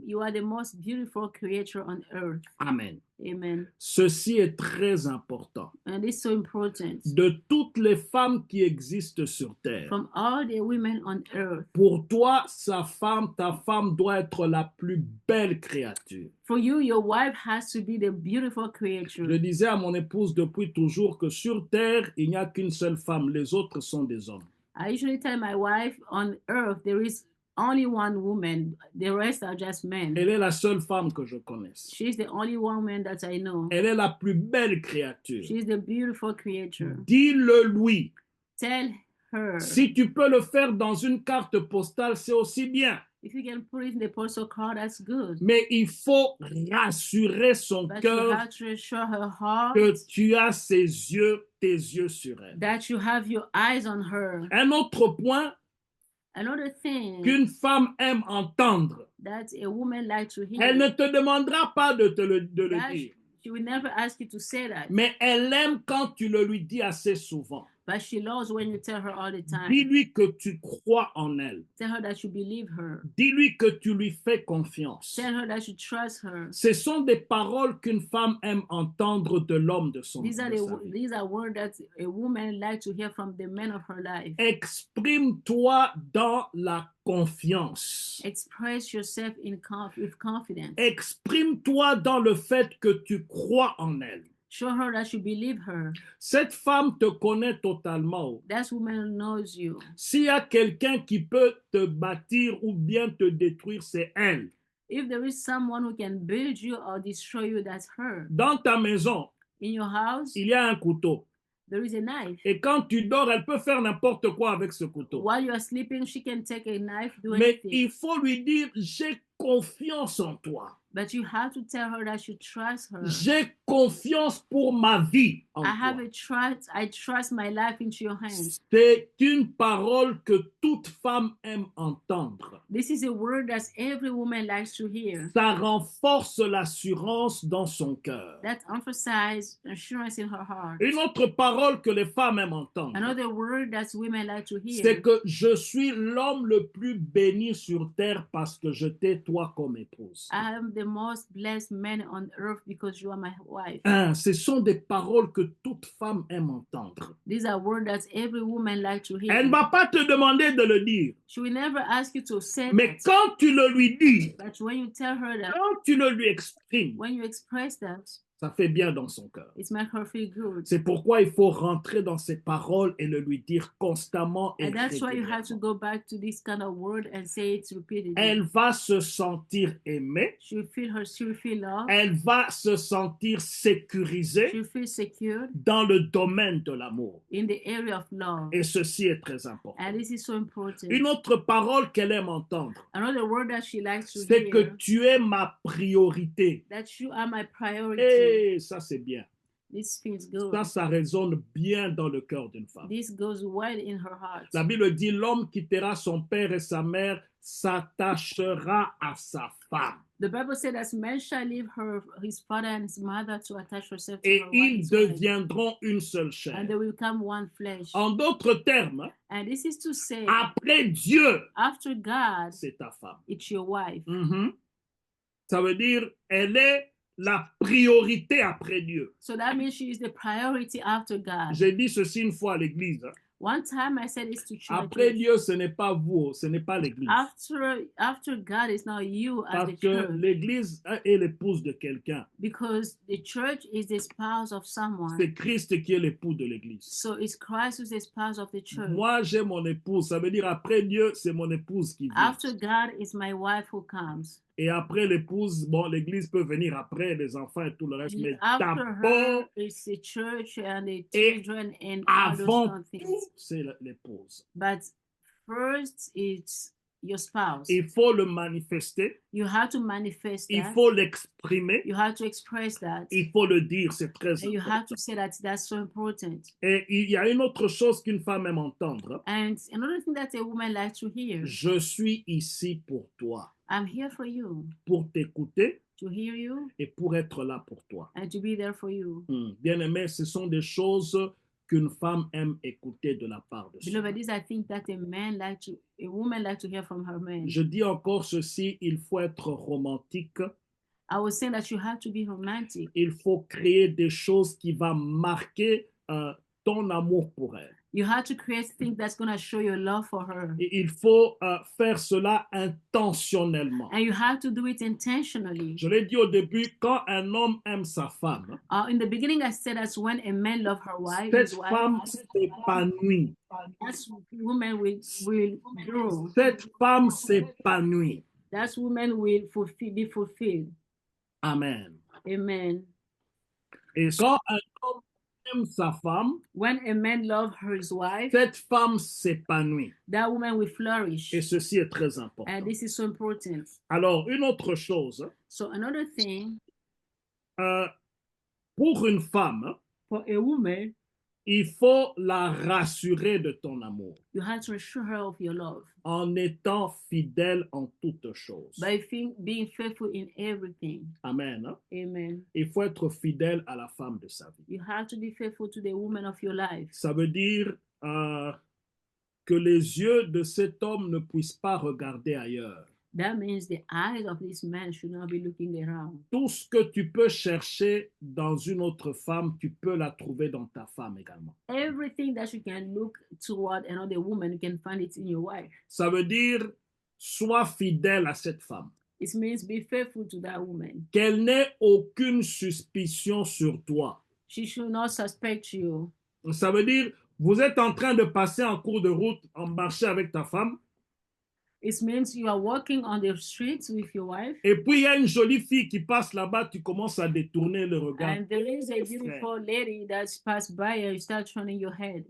You are the most beautiful creature on earth. Amen. Amen. Ceci est très important. And it's so important. De toutes les femmes qui existent sur terre, From all the women on earth, pour toi, ta femme doit être la plus belle créature. for you, your wife has to be the beautiful creature. Je disais à mon épouse depuis toujours que sur terre, il n'y a qu'une seule femme, les autres sont des hommes. I usually tell my wife on earth there is only one woman, the rest are just men. Elle est la seule femme que je connaisse. She's the only woman that I know. Elle est la plus belle créature. She's the beautiful creature. Dis-le lui. Tell her. Si tu peux le faire dans une carte postale, c'est aussi bien. If you can put it in the postal card, that's good. Mais il faut rassurer son But you cœur have to assure her heart que tu as tes yeux sur elle. that you have your eyes on her. Un autre point Another thing qu'une femme aime entendre, that a woman likes to hear, elle ne te demandera pas de le that dire, she will never ask you to say that, mais elle aime quand tu le lui dis assez souvent. but she loves when you tell her all the time. Dis-lui que tu crois en elle. Tell her that you believe her. Dis-lui que tu lui fais confiance. Tell her that you trust her. Ce sont des paroles qu'une femme aime entendre de l'homme de son These are de sa vie. these are words that a woman likes to hear from the man of her life. Exprime-toi dans la confiance. Express yourself with confidence. Exprime-toi dans le fait que tu crois en elle. Show her that you believe her. Cette femme te connaît totalement. That woman knows you. S'il y a quelqu'un qui peut te bâtir ou bien te détruire, c'est elle. If there is someone who can build you or destroy you, that's her. Dans ta maison, In your house, il y a un couteau. there is a knife. Et quand tu dors, elle peut faire n'importe quoi avec ce couteau. While you are sleeping, she can take a knife, do Mais anything. il faut lui dire, j'ai confiance en toi. But you have to tell her that you trust her. J'ai confiance pour ma vie en I have toi. I trust my life into your hands. C'est une parole que toute femme aime entendre. This is a word that every woman likes to hear. Ça renforce l'assurance dans son cœur. That emphasizes assurance in her heart. Une autre parole que les femmes aiment entendre, Another word that women like to hear. c'est que je suis l'homme le plus béni sur terre parce que je t'ai toi comme épouse. I am the most blessed man on earth because you are my wife. Ce sont des paroles que toute femme aime entendre. These are words that every woman like to hear. Elle ne va pas te demander de le dire, She will never ask you to say mais that. quand tu le lui dis, But when you tell her that, quand tu le lui exprimes, when you express that, Ça fait bien dans son cœur. It makes her feel good. C'est pourquoi il faut rentrer dans ses paroles et le lui dire constamment et And that's why you have to régulièrement. go back to this kind of word and say it repeatedly. Elle va se sentir aimée. She will feel love. Elle va se sentir sécurisée She will feel secure dans le domaine de l'amour. in the area of love. Et ceci est très important. And this is so important. Une autre parole qu'elle aime entendre, Another word that she likes to c'est que hear, tu es ma priorité. that you are my priority. Et ça, c'est bien. This feels good. Ça résonne bien dans le cœur d'une femme. This goes well in her heart. La Bible dit, l'homme quittera son père et sa mère, s'attachera à sa femme. The Bible said that man shall leave his father and his mother to attach herself to Et her ils wife, deviendront une seule and chair. they will become one flesh. En d'autres termes, And this is to say, après Dieu, after God, c'est ta femme. it's your wife. Ça veut dire, elle est la priorité après Dieu. So that means she is the priority after God. J'ai dit ceci une fois à l'église. One time I said this to church. Après Dieu, ce n'est pas vous, ce n'est pas l'église. After God is now you as Parce the que church. l'église est l'épouse de quelqu'un. Because the church is the spouse of someone. C'est Christ qui est l'époux de l'église. So it's Christ who's the spouse of the church. Moi, j'ai mon épouse. Ça veut dire après Dieu, c'est mon épouse qui vient. After God is my wife who comes. Et après l'épouse, bon, l'église peut venir après, les enfants et tout le reste. Mais After d'abord, her, it's the church and the children and all those avant kind of things. tout, c'est l'épouse. But first, it's your spouse. Il faut le manifester. You have to manifest Il that. faut l'exprimer. You have to express that. Il faut le dire, c'est très And you have important. to say that that's so important. Et il y a une autre chose qu'une femme aime entendre. And another thing that a woman likes to hear, Je suis ici pour toi, I'm here for you, pour t'écouter to hear you et pour être là pour toi. and to be there for you. Bien-aimé, ce sont des choses qu'une femme aime écouter de la part de son Beloved, mari. these are things that a woman like to hear from her man. Je dis encore ceci, il faut être romantique. I was saying that you have to be romantic. Il faut créer des choses qui vont marquer ton amour pour elle. You have to create things that's going to show your love for her. Et il faut faire cela intentionnellement. And you have to do it intentionally. Je l'ai dit au début, quand un homme aime sa femme, In the beginning, I said that's when a man loves her wife. cette femme s'épanouit. That's woman will grow. Cette femme s'épanouit. That's woman will be fulfilled. Amen. Amen. Et quand un homme aime sa femme, When a man loves his wife, cette femme s'épanouit. that woman will flourish. Et ceci est très important. And this is so important. Alors, une autre chose, So another thing, pour une femme, for a woman, il faut la rassurer de ton amour you have to assure her of your love en étant fidèle en toutes choses. by being faithful in everything. Amen. Amen. Il faut être fidèle à la femme de sa vie. You have to be faithful to the woman of your life. Ça veut dire que les yeux de cet homme ne puissent pas regarder ailleurs. That means the eyes of this man should not be looking around. Tout ce que tu peux chercher dans une autre femme, tu peux la trouver dans ta femme également. Everything that you can look toward another woman, you can find it in your wife. Ça veut dire, sois fidèle à cette femme. It means be faithful to that woman. Qu'elle n'ait aucune suspicion sur toi. She should not suspect you. Ça veut dire, vous êtes en train de passer en cours de route, en marché avec ta femme. It means you are walking on the streets with your wife. Et puis, il y a une jolie fille qui passe là-bas, tu commences à détourner le regard. And there is a beautiful lady that's passed by and you start turning your head.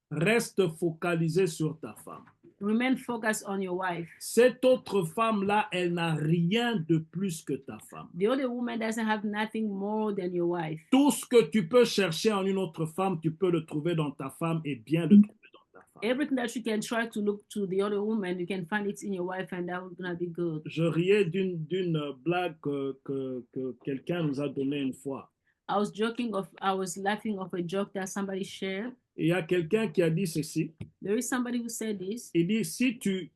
Reste focalisé sur ta femme. Remain focused on your wife. Cette autre femme-là, elle n'a rien de plus que ta femme. The other woman doesn't have nothing more than your wife. Tout ce que tu peux chercher en une autre femme, tu peux le trouver dans ta femme et bien le trouver dans ta femme. Everything that you can try to look to the other woman, you can find it in your wife and that's gonna be good. Je riais d'une blague que quelqu'un nous a donnée une fois. I was laughing of a joke that somebody shared. Et il y a quelqu'un qui a dit ceci. There is somebody who said this. Il dit, si tu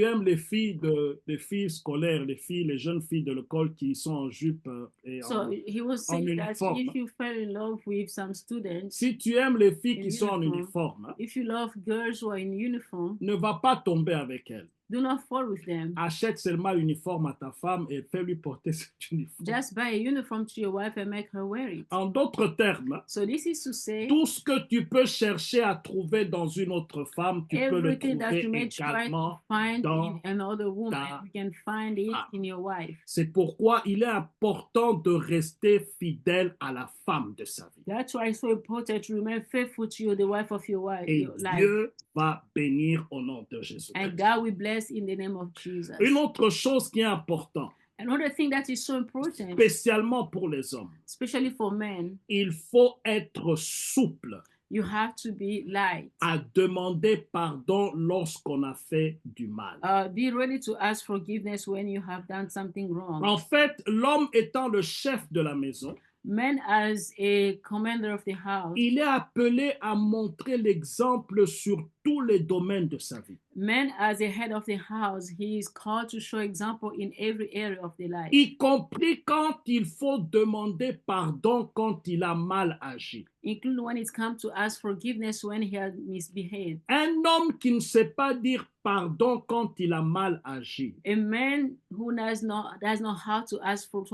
aimes les filles scolaires, les jeunes filles de l'école qui sont en jupe et So he was saying that uniforme. if you fell in love with some students, Si tu aimes les filles in qui sont en uniform, uniforme, if you love girls who are in uniform, ne va pas tomber avec elles. Do not fall with them. Achète seulement l'uniforme à ta femme et fais-lui porter cet uniforme. Just buy a uniform to your wife and make her wear it. En d'autres termes, So this is to say, tout ce que tu peux chercher à trouver dans une autre femme, tu peux le everything that trouver you may try to également find dans in another woman, ta you can find it femme. in your wife. C'est pourquoi il est important de rester fidèle à la femme de sa vie. That's why it's so important to remain faithful to you, the wife of your wife, Et your life. Dieu va bénir au nom de Jésus. And God will bless in the name of Jesus. Une autre chose qui est importante, Another thing that is so important, spécialement pour les hommes, especially for men, il faut être souple you have to be light. à demander pardon lorsqu'on a fait du mal. Be ready to ask forgiveness when you have done something wrong. En fait, l'homme étant le chef de la maison, Man, as a commander of the house, il est appelé à montrer l'exemple sur tous les domaines de sa vie, man, as a head of the house, he is called to show example in every area of the life, y compris quand il faut demander pardon quand il a mal agi. including when it comes to ask forgiveness when he has misbehaved. Un homme qui ne sait pas dire pardon quand il a mal agi, A man who does not know how to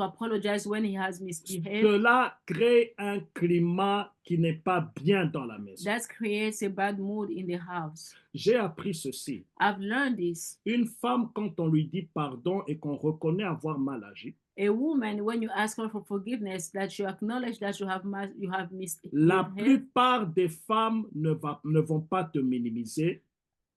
apologize when he has misbehaved, cela crée un climat qui n'est pas bien dans la maison. that creates a bad mood in the house. J'ai appris ceci. I've learned this. Une femme, quand on lui dit pardon et qu'on reconnaît avoir mal agi, A woman, when you ask her for forgiveness, that you acknowledge that you have la misbehaved, plupart des femmes ne vont pas te minimiser,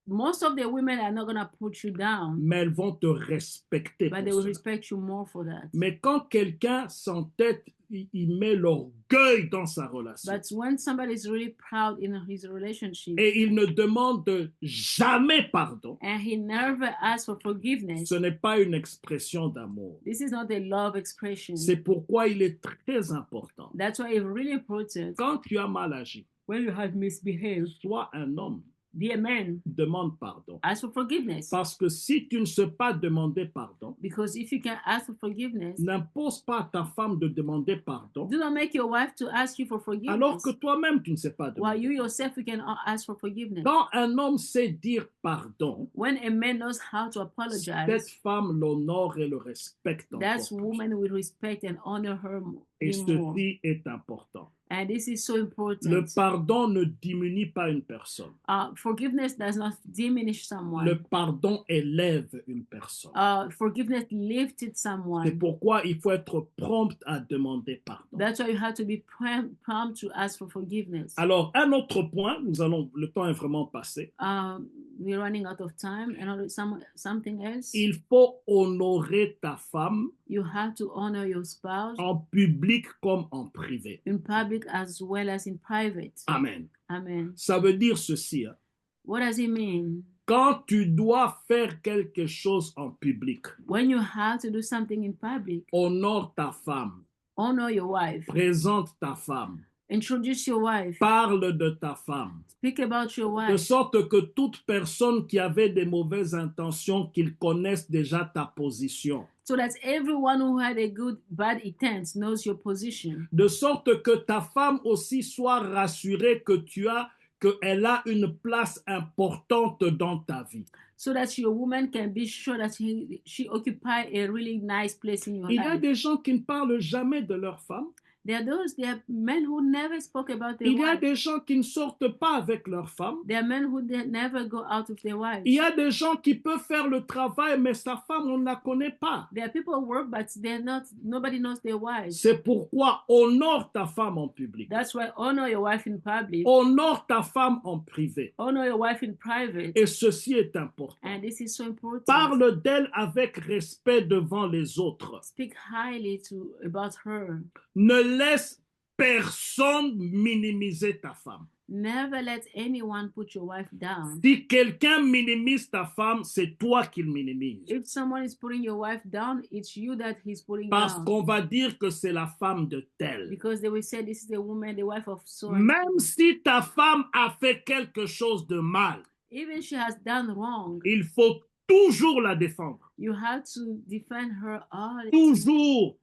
most of the women are not going to put you down, mais elles vont te respecter but pour they will cela. respect you more for that. Mais quand quelqu'un s'entête, il met l'orgueil dans sa relation But when somebody is really proud in his relationship et il ne demande jamais pardon, and he never asks for forgiveness, ce n'est pas une expression d'amour. this is not a love expression. C'est pourquoi il est très important. That's why it's really important Quand tu as mal agi, when you have misbehaved, sois un homme, be a man, demande pardon. ask for forgiveness. Parce que si tu ne sais pas demander pardon, Because if you can ask for forgiveness, n'impose pas à ta femme de demander pardon, do not make your wife to ask you for forgiveness, alors que toi-même tu ne sais pas while you demander. yourself you can ask for forgiveness. Quand un homme sait dire pardon, When a man knows how to cette apologize, femme l'honore et le respecte that encore plus. woman will respect and honor her Et even more. ceci est important. And this is so important. Le pardon ne diminue pas une personne. Forgiveness does not diminish someone. Le pardon élève une personne. Forgiveness lifted C'est someone. pourquoi il faut être prompt à demander pardon. That's why you have to be prompt to ask for forgiveness. Alors, un autre point, le temps est vraiment passé. We're running out of time. And something else, Il faut honorer ta femme you have to honor your spouse en public comme en privé. in public as well as in private. Amen. Amen. Ça veut dire ceci. Hein. What does it mean? Quand tu dois faire quelque chose en public, When you have to do something in public, honore ta femme, honor your wife. présente ta femme, Introduce your wife. parle de ta femme, Speak about your de wife. sorte que toute personne qui avait des mauvaises intentions, qu'ils connaissent déjà ta position. So that everyone who had a bad intent knows your position. De sorte que ta femme aussi soit rassurée qu'elle a une place importante dans ta vie. So that your woman can be sure that she occupies a really nice place in your Il y a life. des gens qui ne parlent jamais de leur femme. There are men who never spoke about their Il y a wife. des gens qui ne sortent pas avec leur femme. There are men who never go out with their wives. Il y a des gens qui peuvent faire le travail, mais sa femme, on ne la connaît pas. There are people who work, but nobody knows their wives. C'est pourquoi honore ta femme en public. That's why honor your wife in public. Honore ta femme en privé. Honor your wife in private. Et ceci est important. And this is so important. Parle d'elle avec respect devant les autres. Speak highly about her. Ne laisse personne minimiser ta femme. Never let anyone put your wife down. Si quelqu'un minimise ta femme, c'est toi qui le minimise. If someone is putting your wife down, it's you that he's putting Parce down. qu'on va dire que c'est la femme de tel. Because they will say this is the woman, the wife of so. Même si ta femme a fait quelque chose de mal, Even she has done wrong, il faut toujours la défendre. you have to defend her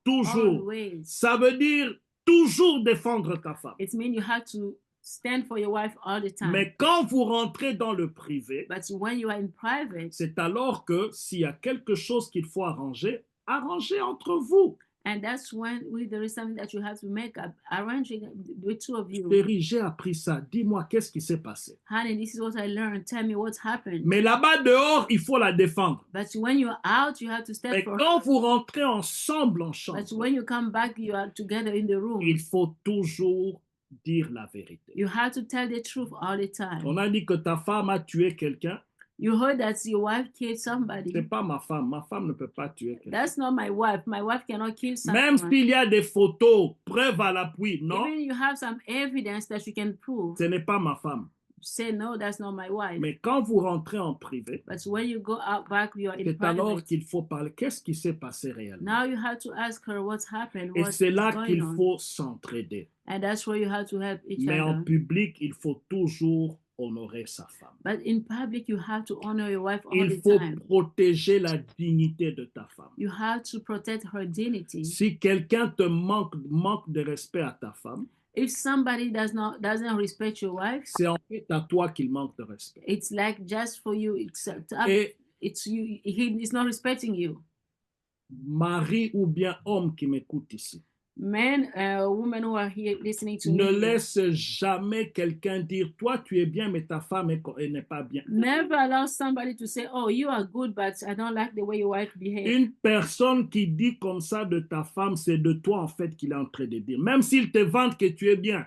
Toujours. always. Ça veut dire toujours défendre ta femme. It means you have to stand for your wife all the time. Mais quand vous rentrez dans le privé, But when you are in private, c'est alors que s'il y a quelque chose qu'il faut arranger, arrangez entre vous. and that's when there is something that you have to make up, arranging the two of you. Chérie, j'ai appris ça. Dis-moi, qu'est-ce qui s'est passé? Honey, this is what I learned. Tell me what's happened. Mais là-bas dehors, il faut la défendre. But when you're out, you have to stand Mais for quand vous rentrez ensemble en But chambre, when you come back, you are together in the room. il faut toujours dire la vérité. You have to tell the truth all the time. On a dit que ta femme a tué quelqu'un. You heard that your wife killed somebody. C'est pas ma femme. Ma femme ne peut pas tuer quelqu'un. That's not my wife. My wife cannot kill someone. Même s'il y a des photos, preuves à l'appui, non, Even you have some evidence that you can prove, ce n'est pas ma femme. say no, that's not my wife. Mais quand vous rentrez en privé, But when you go out back, you are in c'est alors private. qu'il faut parler. Qu'est-ce qui s'est passé réellement? Now you have to ask her what's happened, Et what's c'est là going qu'il on. faut s'entraider. And that's where you have to help each Mais en other. public, il faut toujours honorer sa femme. But in public, you have to honor your wife all Il the faut time. protéger la dignité de ta femme. You have to protect her dignity. Si quelqu'un te manque de respect à ta femme, If somebody doesn't respect your wife, c'est en fait à toi qu'il manque de respect. it's like just for you. Et It's you. He's not respecting you. mari ou bien homme qui m'écoute ici, Men, women who are here listening to ne me, laisse jamais quelqu'un dire, toi tu es bien, mais ta femme elle n'est pas bien. never allow somebody to say, "Oh, you are good, but I don't like the way your wife behaves." Une personne qui dit comme ça de ta femme, c'est de toi en fait qu'il est en train de dire. Même s'il te vante que tu es bien,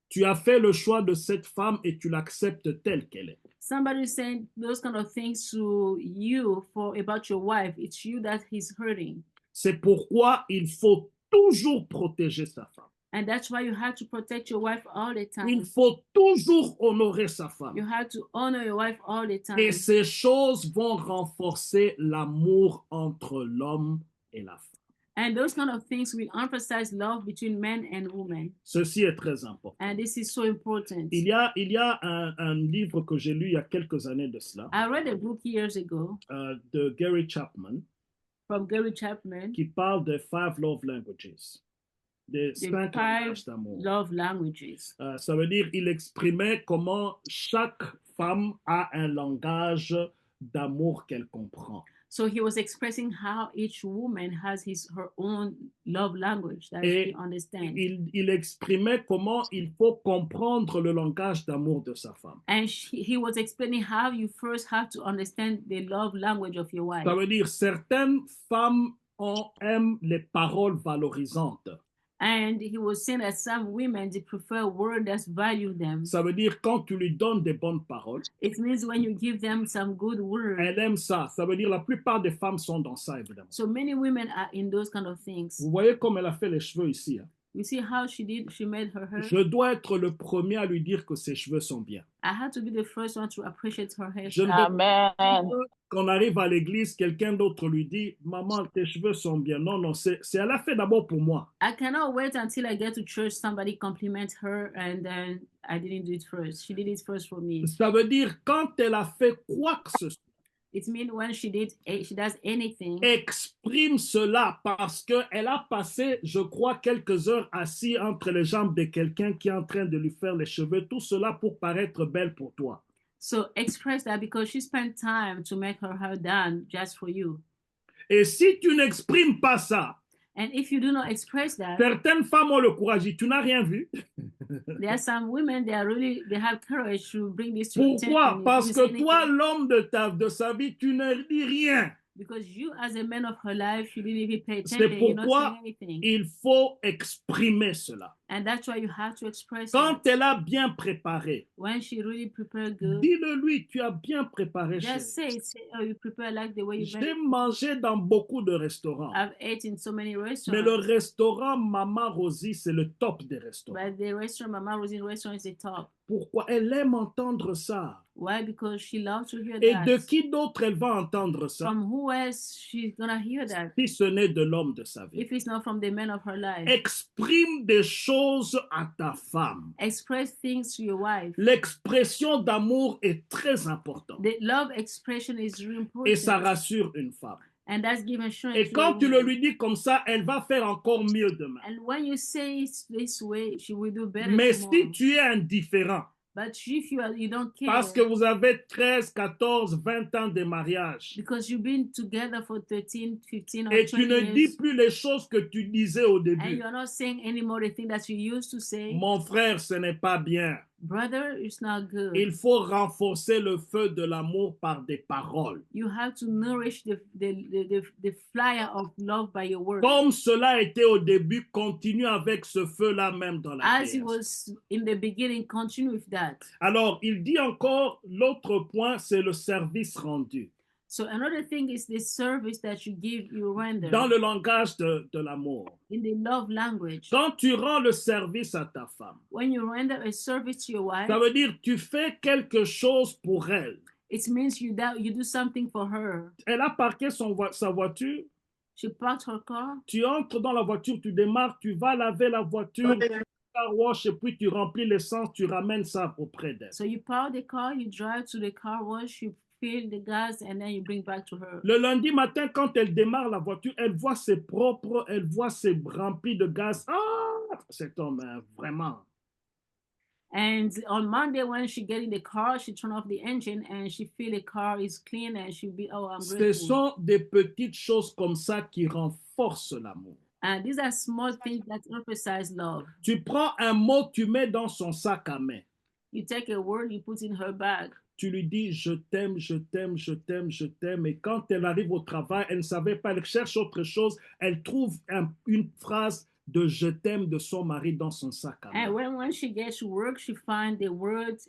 tu as fait le choix de cette femme et tu l'acceptes telle qu'elle est. Somebody saying those kind of things to you about your wife, it's you that he's hurting. C'est pourquoi il faut toujours protéger sa femme. And that's why you have to protect your wife all the time. Il faut toujours honorer sa femme. You have to honor your wife all the time. Et ces choses vont renforcer l'amour entre l'homme et la femme. And those kind of things will emphasize love between men and women. Ceci est très important. And this is so important. Il y a un livre que j'ai lu il y a quelques années de cela, I read a book years ago de Gary Chapman, from Gary Chapman, qui parle des 5 love languages, des the 5 five langages d'amour. love languages. Ça veut dire il exprimait comment chaque femme a un langage d'amour qu'elle comprend. So he was expressing how each woman has her own love language that Et she understands. il exprimait comment il faut comprendre le langage d'amour de sa femme. And he was explaining how you first have to understand the love language of your wife. Ça veut dire certaines femmes aiment les paroles valorisantes. And he was saying that some women, they prefer words that value them. Ça veut dire quand tu lui donnes des bonnes paroles, It means when you give them some good words. elle aime ça. Ça veut dire la plupart des femmes sont dans ça, évidemment. So many women are in those kind of things. Vous voyez comme elle a fait les cheveux ici. Hein? You see how she made her hair? Je dois être le premier à lui dire que ses cheveux sont bien. I had to be the first one to appreciate her hair. Je ne veux pas qu'on arrive à l'église, quelqu'un d'autre lui dit « Maman, tes cheveux sont bien. » Non, non, c'est elle a fait d'abord pour moi. I cannot wait until I get to church, somebody compliment her, and then I didn't do it first. She did it first for me. Ça veut dire quand elle a fait quoi que ce soit, It means when she does anything, exprime cela parce qu'elle a passé, je crois, quelques heures assis entre les jambes de quelqu'un qui est en train de lui faire les cheveux, tout cela pour paraître belle pour toi. so express that because she spent time to make her hair done just for you. Et si tu n'exprimes pas ça, And if you do not express that, certaines femmes ont le courage, tu n'as rien vu. there are some women they have courage to bring this to Pourquoi? attention. Parce You say que toi, anything. l'homme de sa vie, tu ne dis rien. Because you, as a man of her life, you didn't even pay C'est attention. You're not pourquoi saying anything. il faut exprimer cela. And that's why you have to express Quand it. elle a bien préparé, When she really prepared good, dis-le lui, tu as bien préparé. just Chérie. say, oh, you prepare like the way you J'ai make. mangé dans beaucoup de restaurants. I've ate in so many Mais restaurants. le restaurant Maman Rosie, c'est le top des restaurants. But the restaurant, Mama Rosie's restaurant, is the top. Pourquoi? Elle aime entendre ça. Why? Because she loves to hear Et that. de qui d'autre elle va entendre ça? From who else she's gonna hear that? Si ce n'est de l'homme de sa vie. If it's not from the man of her life. Exprime des choses à ta femme. Express things to your wife. L'expression d'amour est très importante. The love expression is really important. Et ça rassure une femme. And that's giving strength Et to a quand tu le woman. lui dis comme ça, elle va faire encore mieux demain. And when you say it this way, she will do better Mais tomorrow. si tu es indifférent, But if you don't parce que care, vous avez 13, 14, 20 ans de mariage, because you've been together for 13, 15, or et tu 20 ne dis years, plus les choses que tu disais au and début, you're not saying anymore the thing that you used to say, mon frère, ce n'est pas bien. brother, it's not good. Il faut renforcer le feu de l'amour par des paroles. You have to nourish the fire of love by your words. Comme cela était au début, continue avec ce feu-là même dans la As it terre. was in the beginning, continue with that. Alors, il dit encore, l'autre point, c'est le service rendu. So another thing is the service that you render Dans le langage de l'amour. in the love language. Quand tu rends le service à ta femme, When you render a service to your wife, ça veut dire tu fais quelque chose pour elle. it means you do something for her. Elle a parqué sa voiture, She parked her car. tu entres dans la voiture, tu démarres, tu vas laver la voiture, car wash, et puis tu remplis l'essence, tu ramènes ça auprès d'elle. So you park the car, you drive to the car wash, you fill the gas, and then you bring back to her. Le lundi matin, quand elle démarre la voiture, elle voit c'est propre, elle voit c'est rempli de gaz. Ah, cet homme, vraiment. And on Monday, when she get in the car, she turn off the engine and she feel the car is clean and she'll be, oh, I'm Ce grateful. sont des petites choses comme ça qui renforcent l'amour. And these are small things that emphasize love. Tu prends un mot, tu mets dans son sac à main. You take a word, you put in her bag. Tu lui dis je t'aime, je t'aime, je t'aime, je t'aime. Et quand elle arrive au travail, elle ne savait pas, elle cherche autre chose. Elle trouve une phrase de je t'aime de son mari dans son sac à main. And when she gets to work, she finds the words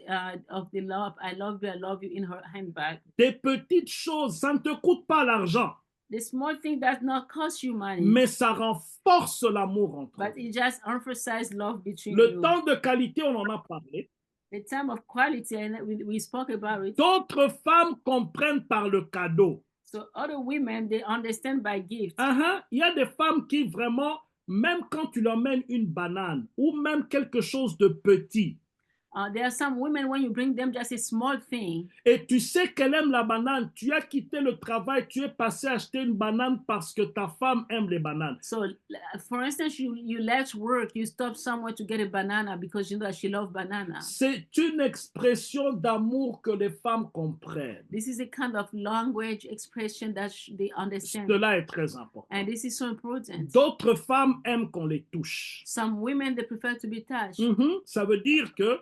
of the love, I love you in her handbag. Des petites choses, ça ne te coûte pas l'argent. The small thing does not cost you money, Mais ça renforce l'amour entre but vous. it just emphasizes love between Le you. temps de qualité, on en a parlé. The time of quality, and we spoke about it. D'autres femmes comprennent par le cadeau. So other women, they understand by gift. Il y a des femmes qui vraiment, même quand tu leur mènes une banane ou même quelque chose de petit, There are some women, when you bring them just a small thing, et tu sais qu'elle aime la banane, tu as quitté le travail, tu es passé acheter une banane parce que ta femme aime les bananes. so for instance, you left work, you stop somewhere to get a banana because you know that she loves banana. C'est une expression d'amour que les femmes comprennent. This is a kind of language expression that they understand, Cela est très important. and this is so important. D'autres femmes aiment qu'on les touche. Some women, they prefer to be touched. Ça veut dire que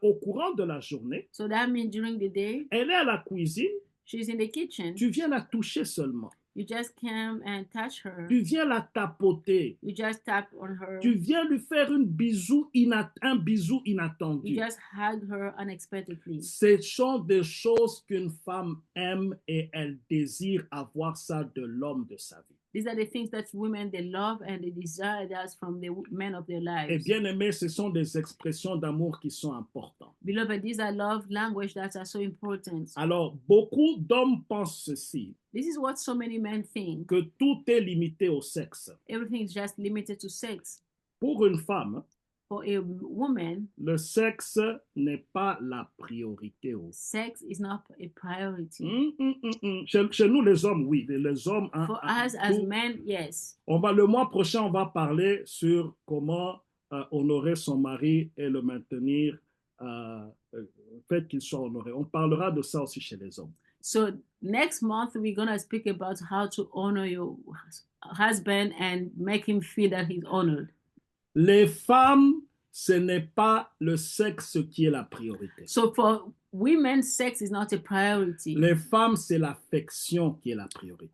au courant de la journée, So that means during the day, elle est à la cuisine, she's in the kitchen. tu viens la toucher seulement. You just come and touch her. Tu viens la tapoter. You just tap on her. Tu viens lui faire un bisou You inattendu. just hug her unexpectedly. Ce sont des choses qu'une femme aime et elle désire avoir ça de l'homme de sa vie. These are the things that women, they love and they desire that from the men of their lives. Et bien aimé, ce sont des expressions d'amour qui sont importantes. Beloved, these are love language that are so important. Alors, beaucoup d'hommes pensent ceci, This is what so many men think. que tout est limité au sexe. Everything is just limited to sex. Pour une femme, For a woman, le sexe n'est pas la priorité. sex is not a priority. Chez nous, les hommes, oui. Les hommes, For us as men, yes. le mois prochain, on va parler sur comment honorer son mari et le maintenir, le fait qu'il soit honoré. On parlera de ça aussi chez les hommes. So next month, we're going to speak about how to honor your husband and make him feel that he's honored. Les femmes, ce n'est pas le sexe qui est la priorité. So for women, sex is not a priority. Les femmes, c'est l'affection qui est la priorité.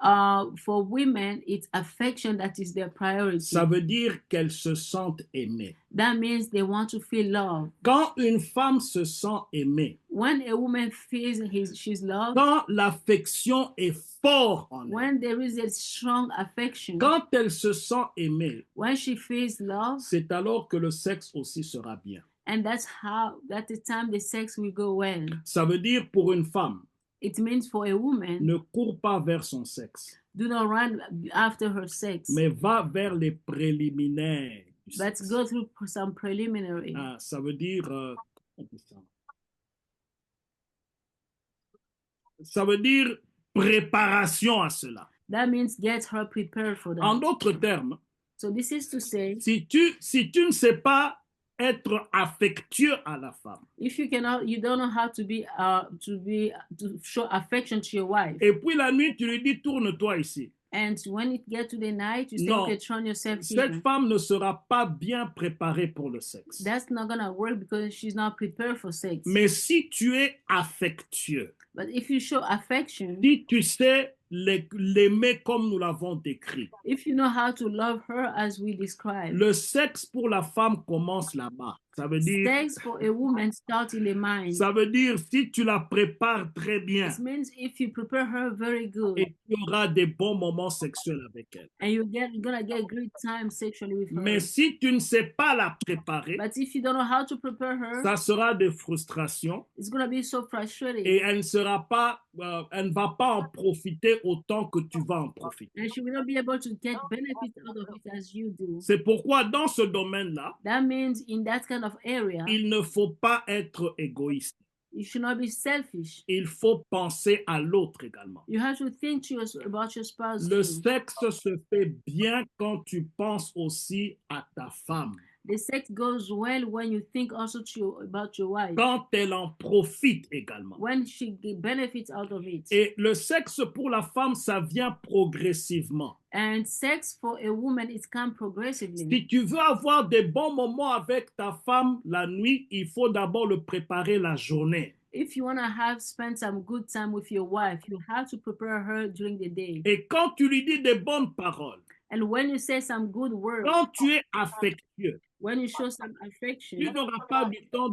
For women, it's affection that is their priority. Ça veut dire qu'elles se sentent aimées. That means they want to feel love. Quand une femme se sent aimée, When a woman feels she's loved, quand l'affection est forte en elle, when there is a strong affection, quand elle se sent aimée, when she feels love, c'est alors que le sexe aussi sera bien. and that's the time the sex will go well. Ça veut dire pour une femme, It means for a woman, ne cours pas vers son sexe, do not run after her sex, mais va vers les préliminaires du but sexe. go through some preliminary. Ça veut dire ça veut dire préparation à cela. That means get her prepared for En that. d'autres termes, So this is to say, si tu ne sais pas être affectueux à la femme, if you don't know how to show affection to your wife, et puis la nuit, tu lui dis, tourne-toi ici. and when it gets to the night, you say, Non, okay, turn yourself cette here. femme ne sera pas bien préparée pour le sexe. That's not gonna work because she's not prepared for sex. Mais si tu es affectueux, But if you show affection, si tu sais l'aimer comme nous l'avons décrit, if you know how to love her as we described, le sexe pour la femme commence là-bas. Ça veut dire, sex for a woman starts in the mind. ça veut dire si tu la prépares très bien, This means if you prepare her very good, et tu auras des bons moments sexuels avec elle. and you're gonna get great time sexually with her. Mais si tu ne sais pas la préparer, But if you don't know how to prepare her, ça sera des frustrations it's gonna be so frustrating. et elle ne va pas en profiter autant que tu vas en profiter. And she will not be able to get benefits out of it as you do. C'est pourquoi dans ce domaine-là, That means in that kind of area, il ne faut pas être égoïste. you should not be selfish. Il faut penser à l'autre également. You have to think about your spouse Le too. sexe se fait bien quand tu penses aussi à ta femme, The sex goes well when you think also about your wife, quand elle en profite également. when she benefits out of it. Et le sexe pour la femme, ça vient progressivement. And sex for a woman is come progressively. Si tu veux avoir des bons moments avec ta femme la nuit, il faut d'abord le préparer la journée. If you want to spend some good time with your wife, you have to prepare her during the day. Et quand tu lui dis des bonnes paroles, And when you say some good words, quand tu es affectueux, when you show some affection, tu n'auras pas du temps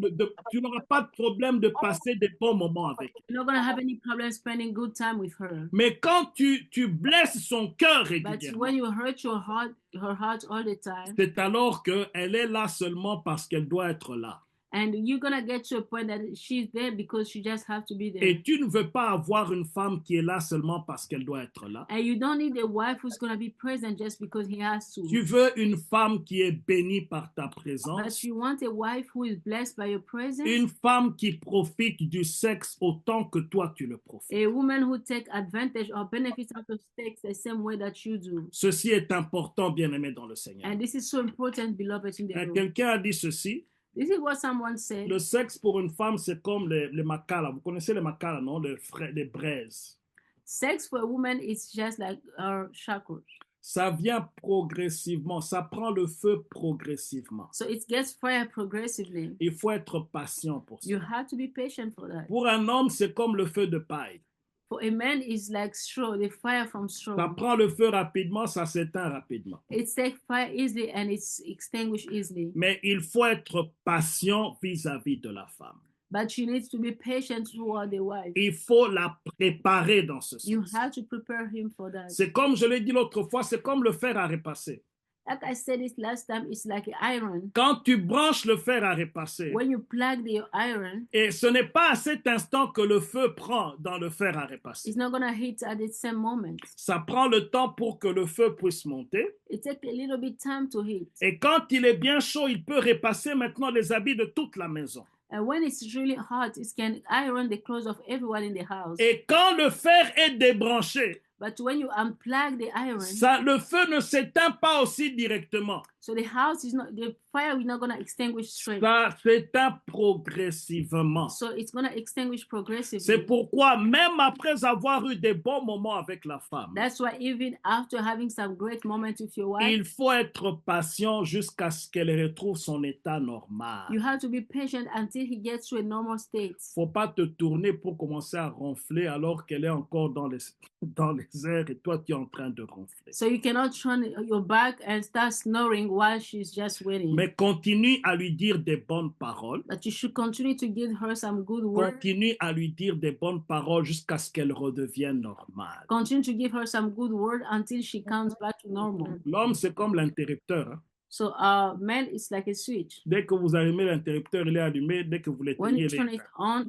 tu n'auras pas de problème de passer des bons moments avec elle. you're not going to have any problem spending good time with her. Mais quand tu blesses son cœur But régulièrement, when you hurt her heart all the time, c'est alors qu'elle est là seulement parce qu'elle doit être là. and you're going to get to a point that she's there because she just have to be there. Et tu ne veux pas avoir une femme qui est là seulement parce qu'elle doit être là. And you don't need a wife who's going to be present just because he has to. Tu veux une femme qui est bénie par ta But présence. you want a wife who is blessed by your presence, Une femme qui profite du sexe autant que toi tu le profites. a woman who take advantage or benefits out of sex the same way that you do. Ceci est important, bien-aimé dans le Seigneur. And this is so important, beloved, in the room. Quelqu'un a dit ceci, This is what someone said. le sexe pour une femme, c'est comme les macala. Vous connaissez les macala, non? Les braises. Sex for a woman is just like our chakras. Ça vient progressivement, ça prend le feu progressivement. So it gets fire progressively. Il faut être patient pour ça. You have to be patient for that. Pour un homme, c'est comme le feu de paille. For a man, it's like straw, the fire from Ça straw. prend le feu rapidement, ça s'éteint rapidement. It takes fire easily and it's extinguished easily. Mais il faut être patient vis-à-vis de la femme. But you need to be patient toward the wife. Il faut la préparer dans ce You sens. have to prepare him for that. C'est comme je l'ai dit l'autre fois, c'est comme le fer à repasser. Like I said it last time, it's like iron. Quand tu branches le fer à repasser, When you plug the iron, et ce n'est pas à cet instant que le feu prend dans le fer à repasser. it's not gonna hit at the same moment. Ça prend le temps pour que le feu puisse monter. It takes a little bit time to hit. Et quand il est bien chaud, il peut repasser maintenant les habits de toute la maison. And when it's really hot, it can iron the clothes of everyone in the house. Et quand le fer est débranché, But when you unplug the iron, le feu ne s'éteint pas aussi directement. so the fire is not gonna extinguish straight. Ça s'éteint progressivement. So it's gonna extinguish progressively. C'est pourquoi, même après avoir eu des bons moments avec la femme, That's why even after having some great moments with your wife, il faut être patient jusqu'à ce qu'elle retrouve son état normal. you have to be patient until he gets to a normal state. Faut pas te tourner pour commencer à ronfler alors qu'elle est encore dans les airs et toi tu es en train de ronfler. So you cannot turn your back and start snoring while she's just waiting. Mais continue à lui dire des bonnes paroles. But you should continue to give her some good words. Continue à lui dire des bonnes paroles jusqu'à ce qu'elle redevienne normale. Continue to give her some good word until she comes back to normal. L'homme, c'est comme l'interrupteur. Hein. So man is like a switch. Dès que vous allumez l'interrupteur, il est allumé. Dès que vous When l'éteignez, you turn it on,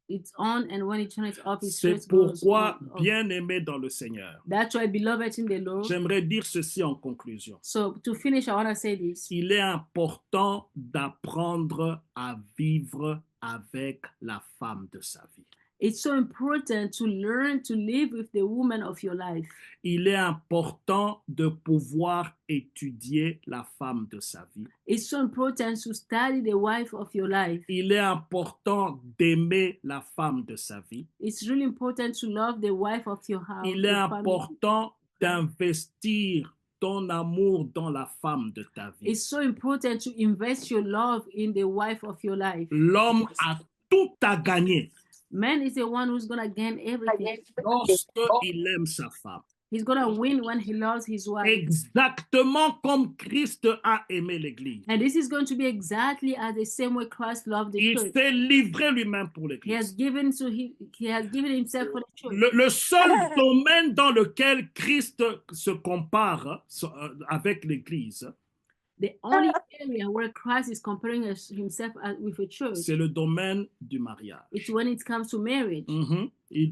it's on, and when you turn it off, it c'est straight goes pourquoi, off. bien-aimé dans le Seigneur, That's why, beloved in the Lord. j'aimerais dire ceci en conclusion. So to finish, I want to say this. Il est important d'apprendre à vivre avec la femme de sa vie. It's so important to learn to live with the woman of your life. Il est important de pouvoir étudier la femme de sa vie. It's so important to study the wife of your life. Il est important d'aimer la femme de sa vie. It's really important to love the wife of your house. Il est your family. important d'investir ton amour dans la femme de ta vie. It's so important to invest your love in the wife of your life. L'homme a tout à gagner Man is the one who's gonna gain everything. lorsqu'il aime sa femme. He's gonna win when he loves his wife. Exactement comme Christ a aimé l'Église. And this is going to be exactly as the same way Christ loved the Il church. s'est livré lui-même pour He has l'Église. given himself for the church. Le seul domaine dans lequel Christ se compare avec l'Église, The only area where Christ is comparing himself with a church, c'est le domaine du mariage. it's when it comes to marriage.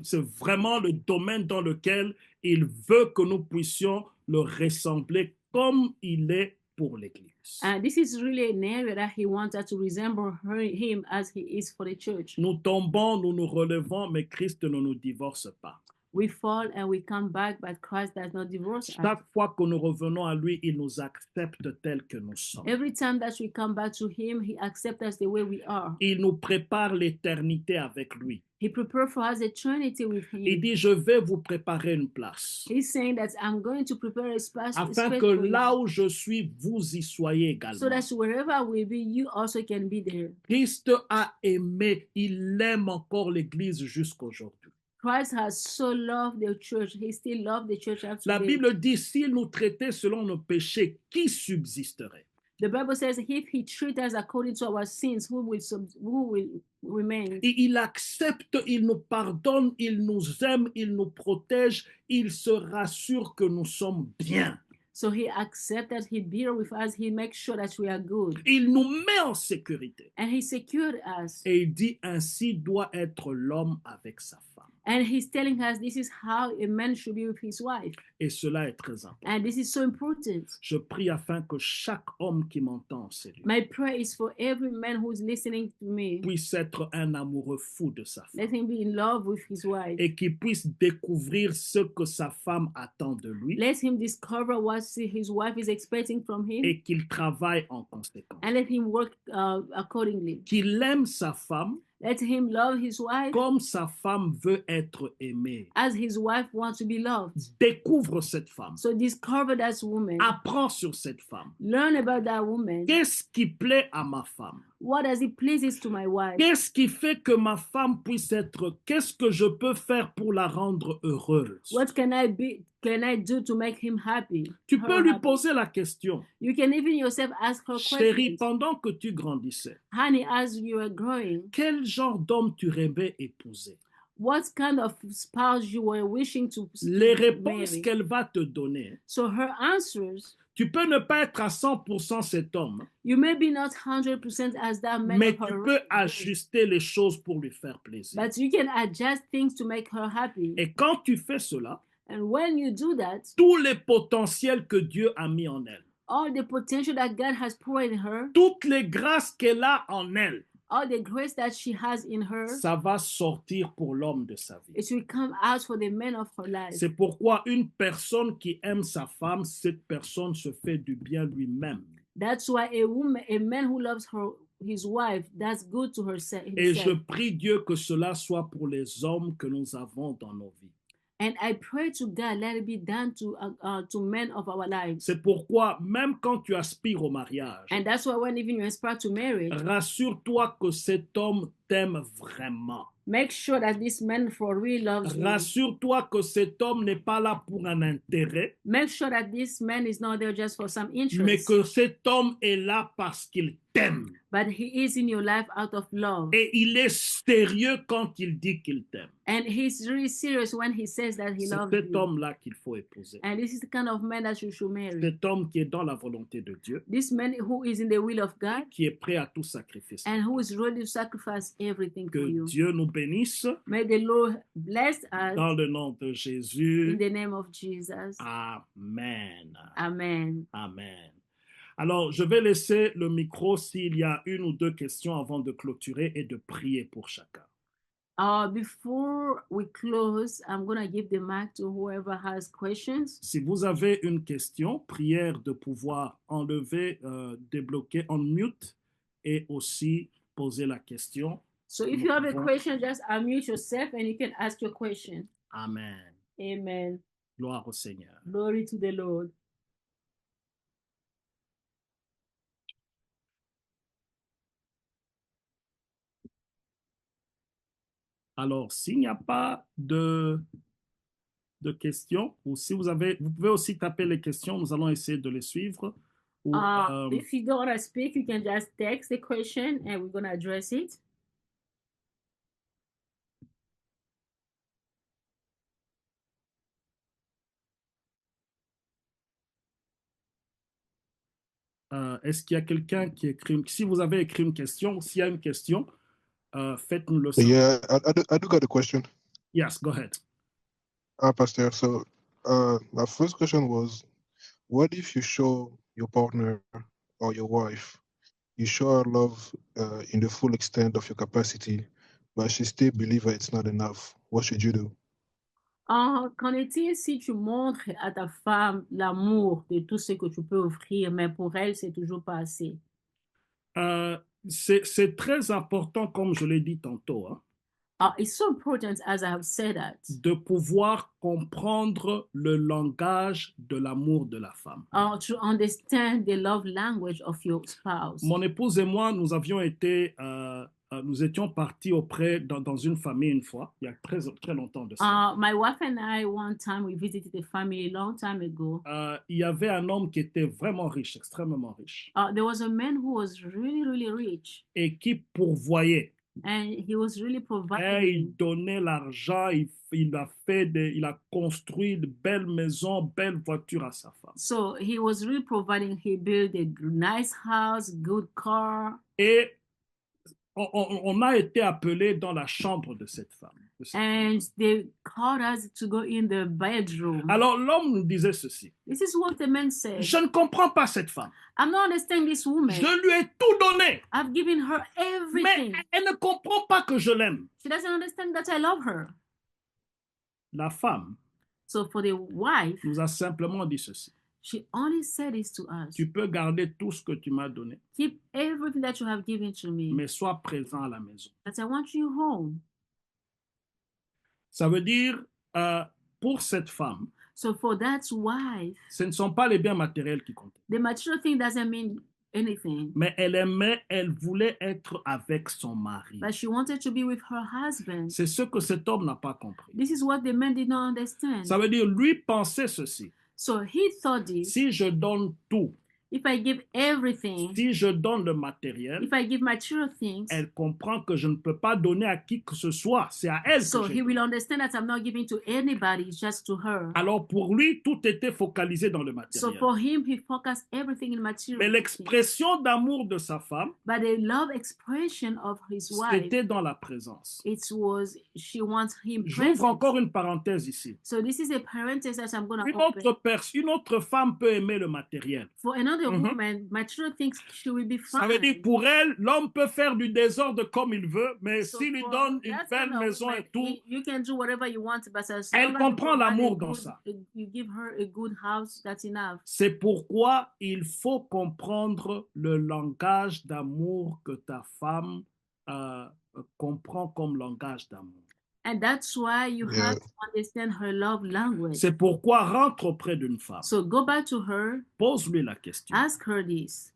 C'est vraiment le domaine dans lequel il veut que nous puissions le ressembler comme il est pour l'Église. And this is really an area that he wants us to resemble him as he is for the church. Nous tombons, nous nous relevons, mais Christ ne nous divorce pas. We fall and we come back, but Christ does not divorce us. Chaque fois que nous revenons à lui, il nous accepte tels que nous sommes. Every time that we come back to him, he accepts us the way we are. Il nous prépare l'éternité avec lui. He prepared for us eternity with Il him. dit, je vais vous préparer une place, He's saying that I'm going to prepare a space afin for que you, là où je suis, vous y soyez so également. that wherever I will be, you also can be there. Christ a aimé, il aime encore l'Église jusqu'aujourd'hui. Christ has so loved the church. He still loves the church up to La date. Bible dit, s'il nous traitait selon nos péchés, qui subsisterait? The Bible says, if he treats us according to our sins, who will remain? Et il accepte, il nous pardonne, il nous aime, il nous protège, il se rassure que nous sommes bien. So he accepts that he bear with us. He makes sure that we are good. Il nous met en sécurité. And he secured us. Et il dit, ainsi doit être l'homme avec sa femme. And he's telling us this is how a man should be with his wife. Et cela est très important. And this is so important. Je prie afin que chaque homme qui m'entend en ces lieux My prayer is for every man who's listening to me. puisse être un amoureux fou de sa Let femme him be in love with his wife. et qu'il puisse découvrir ce que sa femme attend de lui Let him discover what his wife is expecting from him. et qu'il travaille en conséquence. And let him work accordingly. Qu'il aime sa femme Let him love his wife comme sa femme veut être aimée. as his wife wants to be loved. Découvre cette femme. So discover that woman. Apprends sur cette femme. Learn about that woman. Qu'est-ce qui plaît à ma femme? What does it pleases to my wife? Qu'est-ce qui fait que ma femme puisse être? Qu'est-ce que je peux faire pour la rendre heureuse? What can I do to make him happy? Tu peux lui happy? poser la question. You can even yourself ask her Chérie, questions. pendant que tu grandissais, Honey, as you were growing, quel genre d'homme tu rêvais épouser? what kind of spouse you were wishing to Les réponses marry? qu'elle va te donner, So her answers, tu peux ne pas être à 100% cet homme, you may be not 100% as that man mais of tu her peux race, ajuster les choses pour lui faire plaisir. but you can adjust things to make her happy. Et quand tu fais cela, And when you do that, tous les potentiels que Dieu a mis en elle, all the potential that God has poured in her, toutes les grâces qu'elle a en elle, all the grace that she has in her, ça va sortir pour l'homme de sa vie. it will come out for the man of her life. C'est pourquoi une personne qui aime sa femme, cette personne se fait du bien lui-même. That's why a man who loves his wife, that's good to herself. Et je prie Dieu que cela soit pour les hommes que nous avons dans nos vies. And I pray to God, let it be done to men of our lives. C'est pourquoi, même quand tu aspires au mariage, And that's why when even you aspire to marry, rassure-toi que cet homme t'aime vraiment. make sure that this man for real loves you. Rassure-toi que cet homme n'est pas là pour un intérêt, Make sure that this man is not there just for some mais interest, que cet homme est là parce qu'il t'aime. but he is in your life out of love. Et il est sérieux quand il dit qu'il t'aime. And he's really serious when he says that he C'est loves cet you. homme-là qu'il faut épouser. And this is the kind of man that you should marry. Cet homme qui est dans la volonté de Dieu, This man who is in the will of God qui est prêt à tout sacrifice. and who is ready to sacrifice everything for Que you. Dieu nous bénisse May the Lord bless us dans le nom de in Jésus. the name of Jesus. Amen. Amen. Amen. Alors, je vais laisser le micro s'il y a une ou deux questions avant de clôturer et de prier pour chacun. Before we close, I'm going to give the mic to whoever has questions. Si vous avez une question, prière de pouvoir enlever, débloquer en mute et aussi poser la question. So if you have a question, just unmute yourself and you can ask your question. Amen. Amen. Gloire au Seigneur. Glory to the Lord. Alors, s'il n'y a pas de questions, ou si vous pouvez aussi taper les questions, nous allons essayer de les suivre. Ou, If you don't want to speak, you can just text the question and we're going to address it. Est-ce qu'il y a quelqu'un qui écrit? Si vous avez écrit une question, s'il y a une question, faites-nous le savoir. Yeah, I do got a question. Yes, go ahead. Pastor, so my first question was, what if you show your partner or your wife, you show her love in the full extent of your capacity, but she still believes it's not enough? What should you do? Qu'en est-il si tu montres à ta femme l'amour de tout ce que tu peux offrir, mais pour elle, c'est toujours pas assez? C'est très important, comme je l'ai dit tantôt, hein, It's so important, as I have said that, de pouvoir comprendre le langage de l'amour de la femme. to understand the love language of your spouse. Mon épouse et moi, nous étions partis dans une famille une fois, il y a très longtemps de ça. My wife and I, one time, we visited a family a long time ago. Il y avait un homme qui était vraiment riche, extrêmement riche, There was a man who was really, really rich, et qui pourvoyait. and he was really Et il providing. donnait l'argent, il a construit de belles maisons, belles voitures à sa femme. So he was really providing. He built a nice house, good car. Et on a été appelé dans la chambre de cette femme. And they called us to go in the bedroom. Alors l'homme nous disait ceci: This is what the man said. je ne comprends pas cette femme. I'm not understanding this woman. Je lui ai tout donné, I've given her mais everything. elle ne comprend pas que je l'aime. She doesn't understand that I love her. La femme So for the wife, nous a simplement dit ceci: she only said this to us. tu peux garder tout ce que tu m'as donné, Keep everything that you have given to me, mais sois présent à la maison. but I want you home. Ça veut dire, pour cette femme, So for that wife, ce ne sont pas les biens matériels qui comptent. the material thing doesn't mean anything. Mais elle voulait être avec son mari. But she wanted to be with her husband. C'est ce que cet homme n'a pas compris. This is what the man did not understand. Ça veut dire, lui pensait ceci: So he thought this. si je donne tout, If I give everything, si je donne le matériel, if I give material things, elle comprend que je ne peux pas donner à qui que ce soit. C'est à elle so que he je will donne. understand that I'm not giving to anybody, it's just to her. Alors pour lui, tout était focalisé dans le So matériel. for him, he focused everything in material Mais things. l'expression d'amour de sa femme, But the love expression of his wife, c'était dans la présence. it was she wants him J'ouvre present. encore une parenthèse ici. So this is a parenthesis that I'm going to Une autre femme peut aimer le matériel. For another Mhm. woman, material things she will be Ça veut dire, fine. pour elle, l'homme peut faire du désordre comme il veut, mais So s'il lui for donne une that belle kind of maison woman, et tout, you can do whatever you want, but as elle long as you comprend provide l'amour a dans good- ça. you give her a good house, that's enough. c'est pourquoi il faut comprendre le langage d'amour que ta femme comprend comme langage d'amour. And that's why you Yeah. have to understand her love language. C'est pourquoi rentre auprès d'une femme, So go back to her, pose-lui la question: ask her this.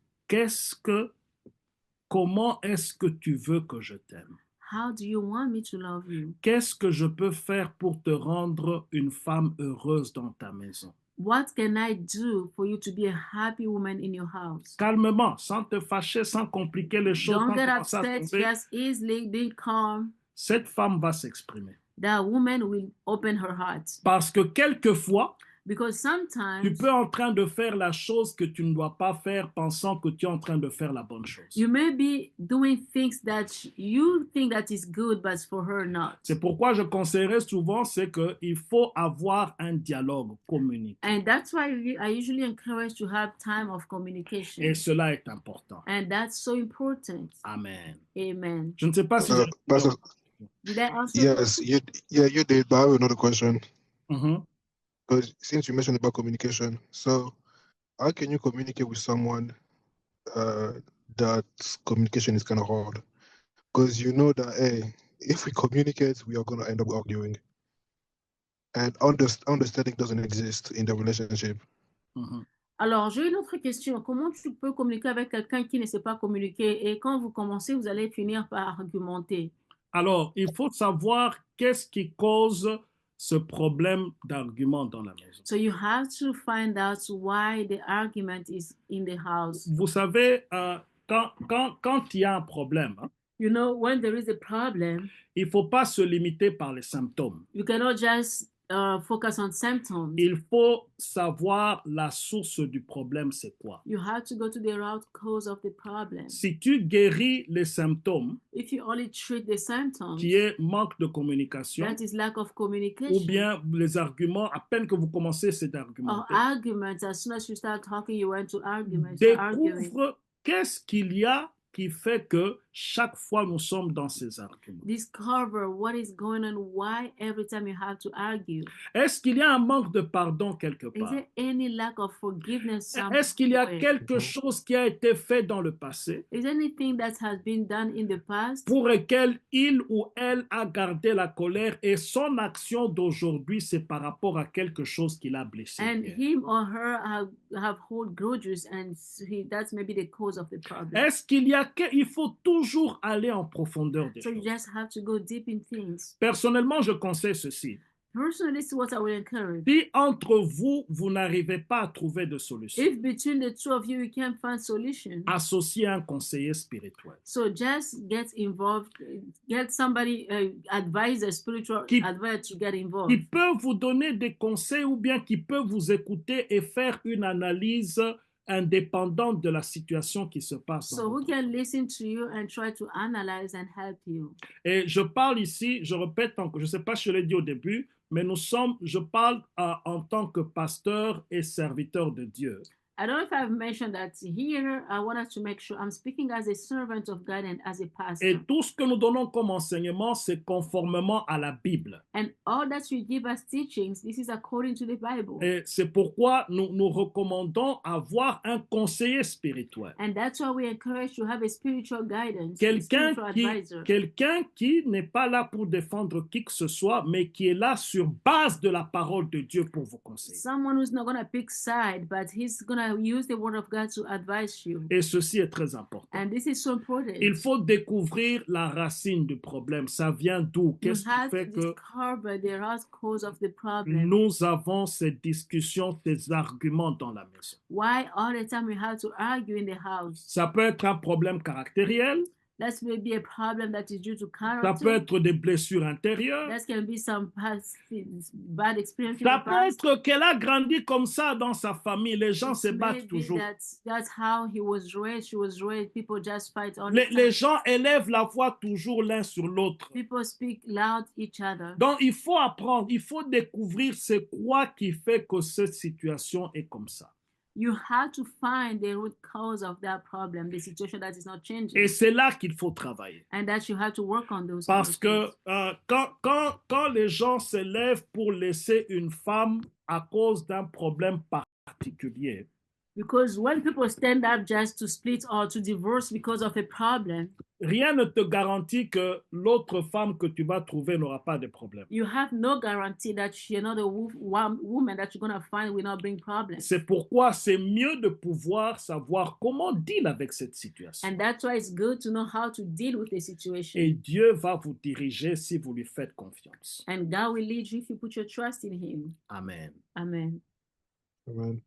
comment est-ce que tu veux que je t'aime? How do you want me to love you? Qu'est-ce que je peux faire pour te rendre une femme heureuse dans ta maison? What can I do for you to be a happy woman in your house? Calmement, sans te fâcher, sans compliquer les choses, Don't sans get commencer à upset, tomber. just easily be calm. Cette femme va s'exprimer. That woman will open her heart. Parce que quelquefois, Because tu sometimes peux en train de faire la chose que tu ne dois pas faire pensant que tu es en train de faire la bonne chose. you may be doing things that you think that is good, but for her not. C'est pourquoi je conseillerais souvent, c'est qu'il faut avoir un dialogue, communiquer. And that's why I usually encourage to have time of communication. Et cela est important. And that's so important. Amen. Amen. Je ne sais pas si... Pastor, Did I answer? Yes, you did, but I have another question. Mhm. Because since you mentioned about communication, so how can you communicate with someone that communication is kind of hard? Because you know that, hey, if we communicate, we are going to end up arguing. And understanding doesn't exist in the relationship. Mhm. Alors, j'ai une autre question. Comment tu peux communiquer avec quelqu'un qui ne sait pas communiquer et quand vous commencez, vous allez finir par argumenter? Alors, il faut savoir qu'est-ce qui cause ce problème d'argument dans la maison. So you have to find out why the argument is in the house. Vous savez, quand il y a un problème, hein, You know, when there is a problem, il ne faut pas se limiter par les symptômes. you cannot just focus on symptoms. Il faut savoir la source du problème, c'est quoi. You have to go to the root cause of the problem. Si tu guéris les symptômes, If you only treat the symptoms, qui est manque de communication, that is lack of ou communication. bien les arguments, à peine que vous commencez cet Or argument, arguments, as soon as you start talking, you went to arguments. You're arguing. découvre qu'est-ce qu'il y a qui fait que chaque fois nous sommes dans ces arguments. Discover what is going on, why every time you have to argue. Est-ce qu'il y a un manque de pardon quelque Is part? there any lack of forgiveness Est-ce qu'il y a somewhere? quelque chose qui a été fait dans le passé Is there anything that has been done in the past pour lequel il ou elle a gardé la colère et son action d'aujourd'hui, c'est par rapport à quelque chose qui l'a blessé? and hier? him or her have hold grudges and that's maybe the cause of the problem? Est-ce qu'il y a il faut toujours aller en profondeur des So you choses. just have to go deep in things. Personnellement, je conseille ceci. Personally, this is what I will encourage. Si entre vous, vous n'arrivez pas à trouver de solution, If between the two of you, you can't find solution, associez un conseiller spirituel so just get involved, get somebody, advise a spiritual Qui- advisor to get qui involved. peut vous donner des conseils ou bien qui peut vous écouter et faire une analyse indépendante de la situation qui se passe. dans So who votre can listen to you and try to analyze and help you? Et je parle ici, je répète encore, je ne sais pas si je l'ai dit au début, mais je parle en tant que pasteur et serviteur de Dieu. I don't know if I've mentioned that here. I wanted to make sure I'm speaking as a servant of God and as a pastor. Et tout ce que nous donnons comme enseignement, c'est conformément à la Bible. And all that you give us teachings, this is according to the Bible. Et c'est pourquoi nous recommandons avoir un conseiller spirituel. And that's why we encourage to have a spiritual guidance, a Quelqu'un spiritual advisor. qui n'est pas là pour défendre qui que ce soit, mais qui est là sur base de la parole de Dieu pour vous conseiller. Someone who's not going to pick side, but he's going to use the word of God to advise you. Et ceci est très important. And this is so important. Il faut découvrir la racine du problème. Ça vient d'où? You Qu'est-ce qui have fait to que discover the root cause of the problem. nous avons ces discussions, ces arguments dans la maison? Why all the time we have to argue in the house? Ça peut être un problème caractériel, That may be a problem that is due to ça peut character. être des blessures intérieures, That can be some past bad experience in ça the peut past. être qu'elle a grandi comme ça dans sa famille. Les gens se It may battent be toujours. that's how he was raised, she was raised. People just fight all the Les time. gens élèvent la voix toujours l'un sur l'autre. People speak loud each other. Donc, il faut apprendre, il faut découvrir c'est quoi qui fait que cette situation est comme ça. You have to find the root cause of that problem, the situation that is not changing. Et c'est là qu'il faut travailler. And that you have to work on those. Parce que things. quand les gens se lèvent pour laisser une femme à cause d'un problème particulier, Because when people stand up just to split or to divorce because of a problem, rien ne te garantit que l'autre femme que tu vas trouver n'aura pas de problème. you have no guarantee that another woman that you're going to find will not bring problems. C'est pourquoi c'est mieux de pouvoir savoir comment deal avec cette situation. And that's why it's good to know how to deal with the situation. Et Dieu va vous diriger si vous lui faites confiance. And God will lead you if you put your trust in Him. Amen. Amen. Amen.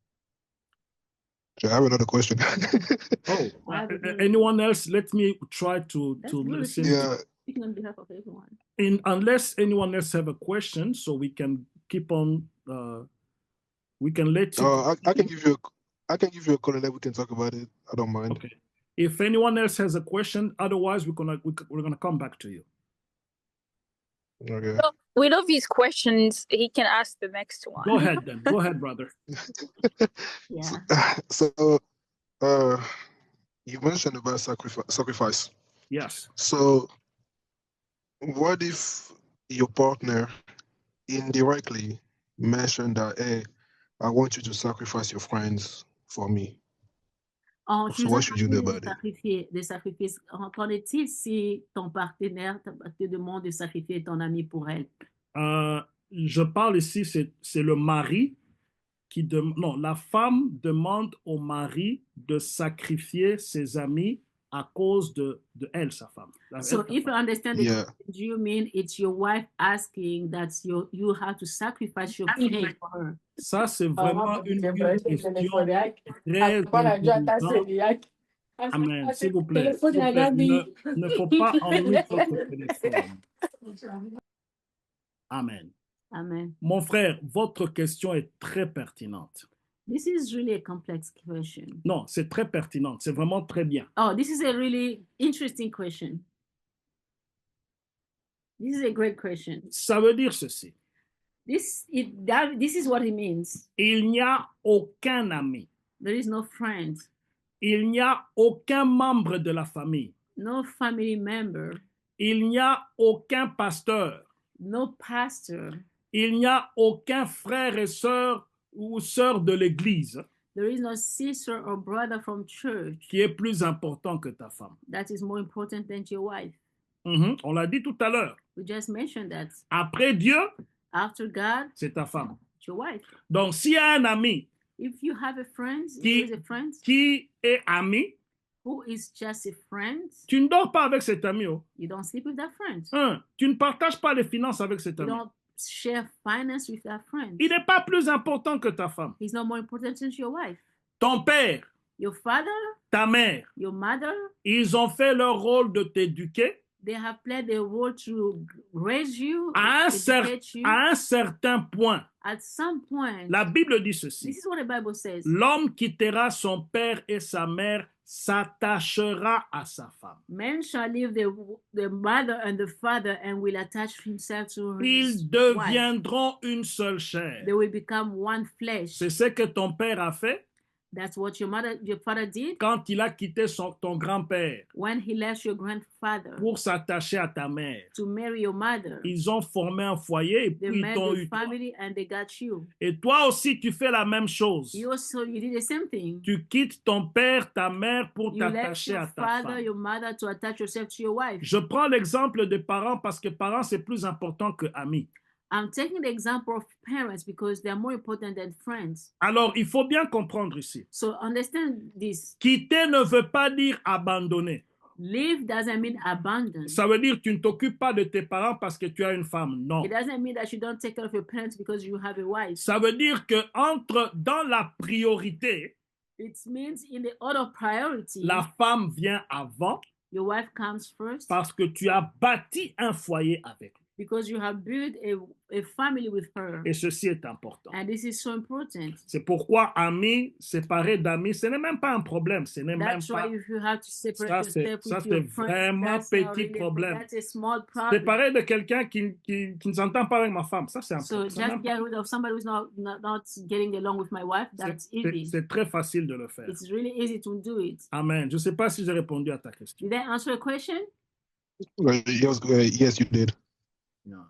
So I have another question. Oh, I have a very- anyone else? Let me try to That's good. listen. Yeah. Speaking on behalf of everyone. Unless anyone else have a question, so we can keep on. We can let you. I can give you a call and then we can talk about it. I don't mind. Okay. If anyone else has a question, otherwise we're gonna come back to you. Okay. So, with all these questions, he can ask the next one. Go ahead then. Go ahead, brother. Yeah. So, you mentioned about sacrifice. Yes. So, what if your partner indirectly mentioned that, hey, I want you to sacrifice your friends for me? So what should you do about it? Des sacrifices. Qu'en est-il si ton partenaire te demande de sacrifier ton ami pour elle? Je parle ici, c'est le mari non, la femme demande au mari de sacrifier ses amis à cause de elle, sa femme. So if you understand Yeah. do you mean it's your wife asking that you have to sacrifice your friend for her? Ça, c'est vraiment une question très intelligente. Amen. S'il vous plaît, ne faut pas enlever votre téléphone. Amen. Amen. Mon frère, votre question est très pertinente. This is really a complex question. Non, c'est très pertinente. C'est vraiment très bien. Oh, this is a really interesting question. This is a great question. Ça veut dire ceci. This is what it means. Il n'y a aucun ami. There is no friend. Il n'y a aucun membre de la famille. No family member. Il n'y a aucun pasteur. No pastor. Il n'y a aucun frère et sœur ou sœur de l'église. There is no sister or brother from church. Qui est plus important que ta femme. That is more important than your wife. On l'a dit tout à l'heure. We just mentioned that. Après Dieu, after God, c'est ta femme. It's your wife. Donc, s'il y a un ami if you have a friend, qui est ami, who is just a friend, tu ne dors pas avec cet ami. Oh. You don't sleep with that friend. Tu ne partages pas les finances avec cet ami. You don't share finance with that friend. Il n'est pas plus important que ta femme. He's not more important than your wife. Ton père, your father, ta mère, your mother, ils ont fait leur rôle de t'éduquer. They have played a role to raise you, à un certain point. At some point, la Bible dit ceci. This is what the Bible says. L'homme quittera son père et sa mère, s'attachera à sa femme. Man shall leave the mother and the father and will attach himself to his Ils deviendront une seule chair. They will become one flesh. C'est ce que ton père a fait. That's what your father did. Quand il a quitté ton grand-père. When he left your grandfather. Pour s'attacher à ta mère. To marry your mother. Ils ont formé un foyer et puis ils t'ont eu. Family and they got you. Et toi aussi tu fais la même chose. You did the same thing. Tu quittes ton père, ta mère pour t'attacher à ta femme. Your mother to attach yourself to your wife. Je prends l'exemple des parents parce que parents c'est plus important que amis. I'm taking the example of parents because they are more important than friends. Alors, il faut bien comprendre ici. So understand this. Quitter ne veut pas dire abandonner. Leave doesn't mean abandon. Ça veut dire que tu ne t'occupes pas de tes parents parce que tu as une femme. Non. It doesn't mean that you don't take care of your parents because you have a wife. Ça veut dire que dans la priorité, it means in the order of priority, la femme vient avant. Your wife comes first. Parce que tu as bâti un foyer avec lui. Because you have built a family with her. Et ceci est important. And this is so important. C'est pourquoi amis, séparés d'amis, ce n'est même pas un problème. Ce n'est même pas. If you have to separate ça, c'est vraiment petit problème. That's a small problem. Séparer de quelqu'un qui ne s'entend pas avec ma femme, ça c'est un problème. So just get rid of somebody who's not getting along with my wife. That's easy. C'est très facile de le faire. It's really easy to do it. Amen. Je ne sais pas si j'ai répondu à ta question. Did I answer a question? Yes, you did. No.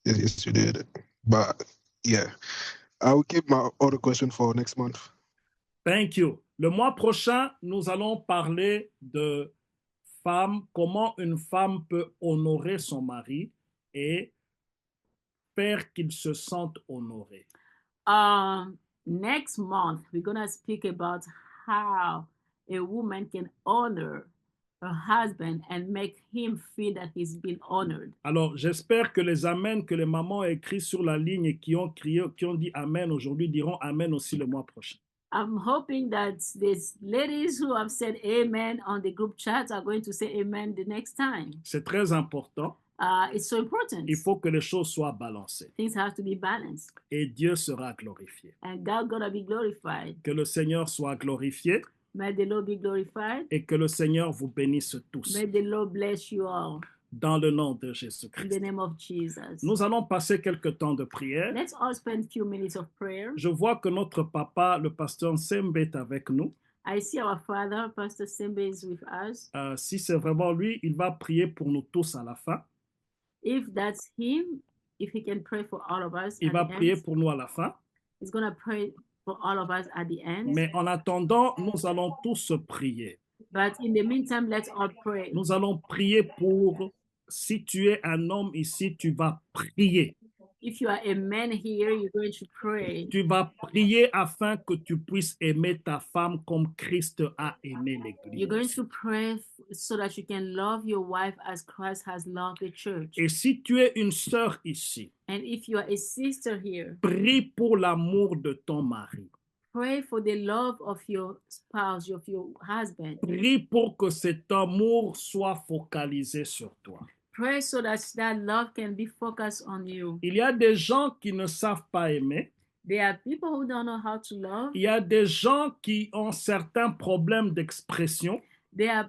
Yes, you did. But yeah, I will keep my other question for next month. Thank you. Le mois prochain, nous allons parler de femmes, comment une femme peut honorer son mari et faire qu'il se sente honoré. Next month, we're going to speak about how a woman can honor her husband and make him feel that he's been honored. Alors, j'espère que les amens que les mamans ont écrits sur la ligne et qui ont crié, qui ont dit amen aujourd'hui, diront amen aussi le mois prochain. I'm hoping that these ladies who have said amen on the group chat are going to say amen the next time. C'est très important. It's so important. Il faut que les choses soient balancées. Things have to be balanced. Et Dieu sera glorifié. And God gonna be glorified. Que le Seigneur soit glorifié. May the Lord be glorified. Et que le Seigneur vous bénisse tous. May the Lord bless you all. Dans le nom de Jésus-Christ. In the name of Jesus. Nous allons passer quelques temps de prière. Let's all spend a few minutes of prayer. Je vois que notre papa, le pasteur Nsembe, est avec nous. I see our father, Pastor Sembe, is with us. Si c'est vraiment lui, il va prier pour nous tous à la fin. If that's him, if he can pray for all of us Il at va the prier end, pour nous à la fin. he's going to pray for all of us at the end. Mais en attendant, nous allons tous prier. But in the meantime, let's all pray. Nous allons prier pour, si tu es un homme ici, tu vas prier. If you are a man here, you're going to pray. Tu vas prier afin que tu puisses aimer ta femme comme Christ a aimé You're going l'Église. to pray so that you can love your wife as Christ has loved the church. Et si tu es une sœur ici, And if you are a sister here, prie pour l'amour de ton mari. pray for the love of your spouse, of your husband. Prie pour que cet amour soit focalisé sur toi. Pray so that that love can be focused on you. Il y a des gens qui ne savent pas aimer. There are people who don't know how to love. Il y a des gens qui ont certains problèmes d'expression. There are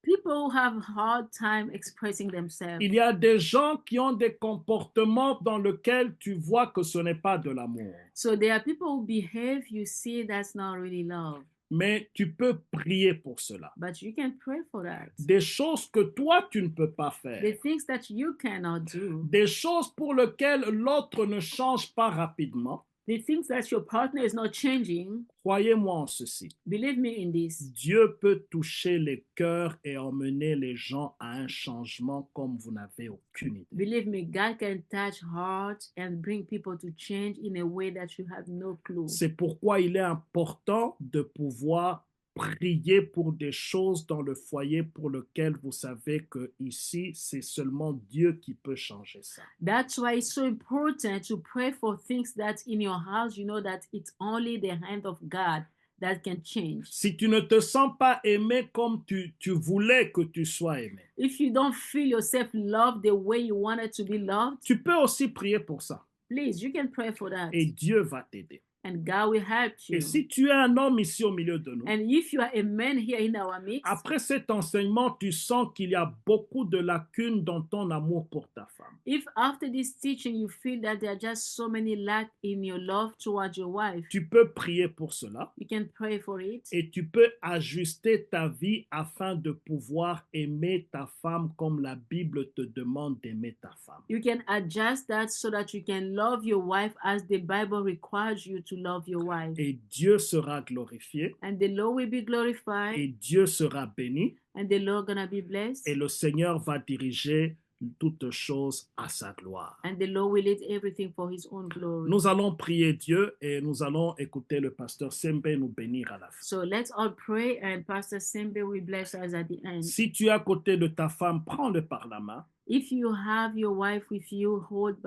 people who have a hard time expressing themselves. Il y a des gens qui ont des comportements dans lesquels tu vois que ce n'est pas de l'amour. So there are people who behave, you see that's not really love. Mais tu peux prier pour cela. But you can pray for that. Des choses que toi, tu ne peux pas The faire. things that you cannot do. Des choses pour lesquelles l'autre ne change pas rapidement. The things that your partner is not changing. Croyez-moi en ceci. Believe me in this. Dieu peut toucher les cœurs et emmener les gens à un changement comme vous n'avez aucune idée. Believe me, God can touch hearts and bring people to change in a way that you have no clue. C'est pourquoi il est important de pouvoir prier pour des choses dans le foyer pour lequel vous savez que ici, c'est seulement Dieu qui peut changer ça. That's why it's so important to pray for things that in your house, you know that it's only the hand of God that can change. Si tu ne te sens pas aimé comme tu voulais que tu sois aimé, If you don't feel yourself loved the way you wanted to be loved, tu peux aussi prier pour ça. please, you can pray for that. Et Dieu va t'aider. And God will help you. Et si tu es un homme ici au milieu de nous, And if you are a man here in our midst, après cet enseignement, tu sens qu'il y a beaucoup de lacunes dans ton amour pour ta femme. if after this teaching you feel that there are just so many lack in your love towards your wife, Tu peux prier pour cela you can pray for it. et tu peux ajuster ta vie afin de pouvoir aimer ta femme comme la Bible te demande d'aimer ta femme. You can adjust that so that you can love your wife as the Bible requires you to love your wife. Et Dieu sera glorifié And the Lord will be glorified, et Dieu sera béni and the Lord gonna be blessed, et le Seigneur va diriger toutes choses à sa gloire. and the Lord will lead everything for His own glory. Nous allons prier Dieu et nous allons écouter le pasteur Sembe nous bénir à la fin. So let's all pray, and Pastor Sembe will bless us at the end. Si tu es à côté de ta femme, prends-le par la main If you have your wife with you, hold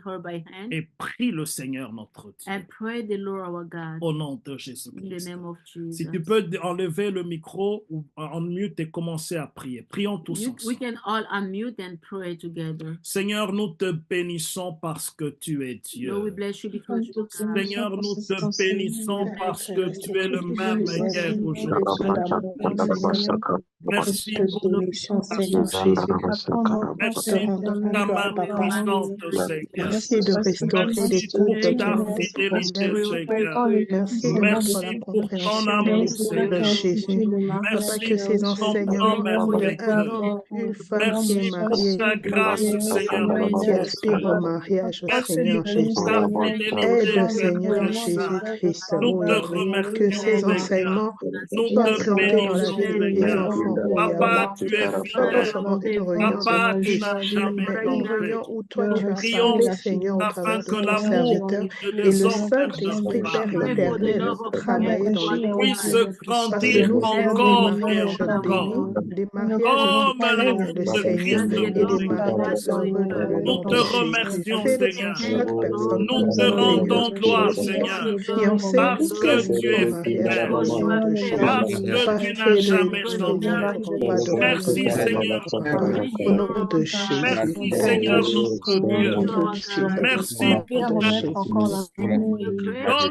her by hand, et prie le Seigneur notre Dieu. and pray the Lord our God Au nom de in the Jésus-Christ. name of Jesus. Si tu peux enlever le micro ou en mute et commencer à prier. Prions tous We ensemble. can all unmute and pray together. Seigneur, nous te bénissons parce que tu es Lord, we Dieu. bless you because you are God. Seigneur, nous te bénissons parce que tu es le même hier aujourd'hui. Merci pour Merci pour ta main puissante, Seigneur. Merci de restaurer les Merci pour couples ta qui fidélité, Seigneur. Merci de Merci notre pour ton compréhension amour, de Seigneur. Jésus. Papa, Merci que ces pour ton enseignements temps d'un merveilleux. homme, une femme qui Merci est pour mariée, ta grâce, Seigneur. qui aspire au mariage au Merci Seigneur pour Jésus. ta fidélité, Aide, Père Seigneur très saint. Jésus-Christ, Nous te que ces remercions, Seigneur. enseignements Nous soient te plantés dans la bénissons, vie des Seigneur. enfants, oh Papa, Yahweh. tu es Pas fidèle. seulement une réunion Papa, de tu tous, n'as jamais mais une changé. réunion où toi tu as Prions parlé, Seigneur, au afin travers de que ton l'amour serviteur, de et les le hommes Saint-Esprit, perdus Père pas éternel, travailler dans les puisse couples. Parce que grandir nous voulons des encore et mariages encore. bénis, des mariages qui Comme craignent le l'amour de Seigneur, Christ et des nous mariages heureux dans le Nous nom te de Jésus. remercions, Fais de Seigneur. chaque personne Nous te Seigneur rendons gloire, Jésus, Seigneur, qui en sait parce plus que sur tu ton es mariage fidèle, au nom de Jésus. parce que Papa, tu n'as fais jamais de changé. notre combat de Merci, Seigneur, Papa, au nom de Jésus. merci, Aide Seigneur, Jésus, notre au nom Dieu. de Jésus. Merci Au nom pour de ta Jésus.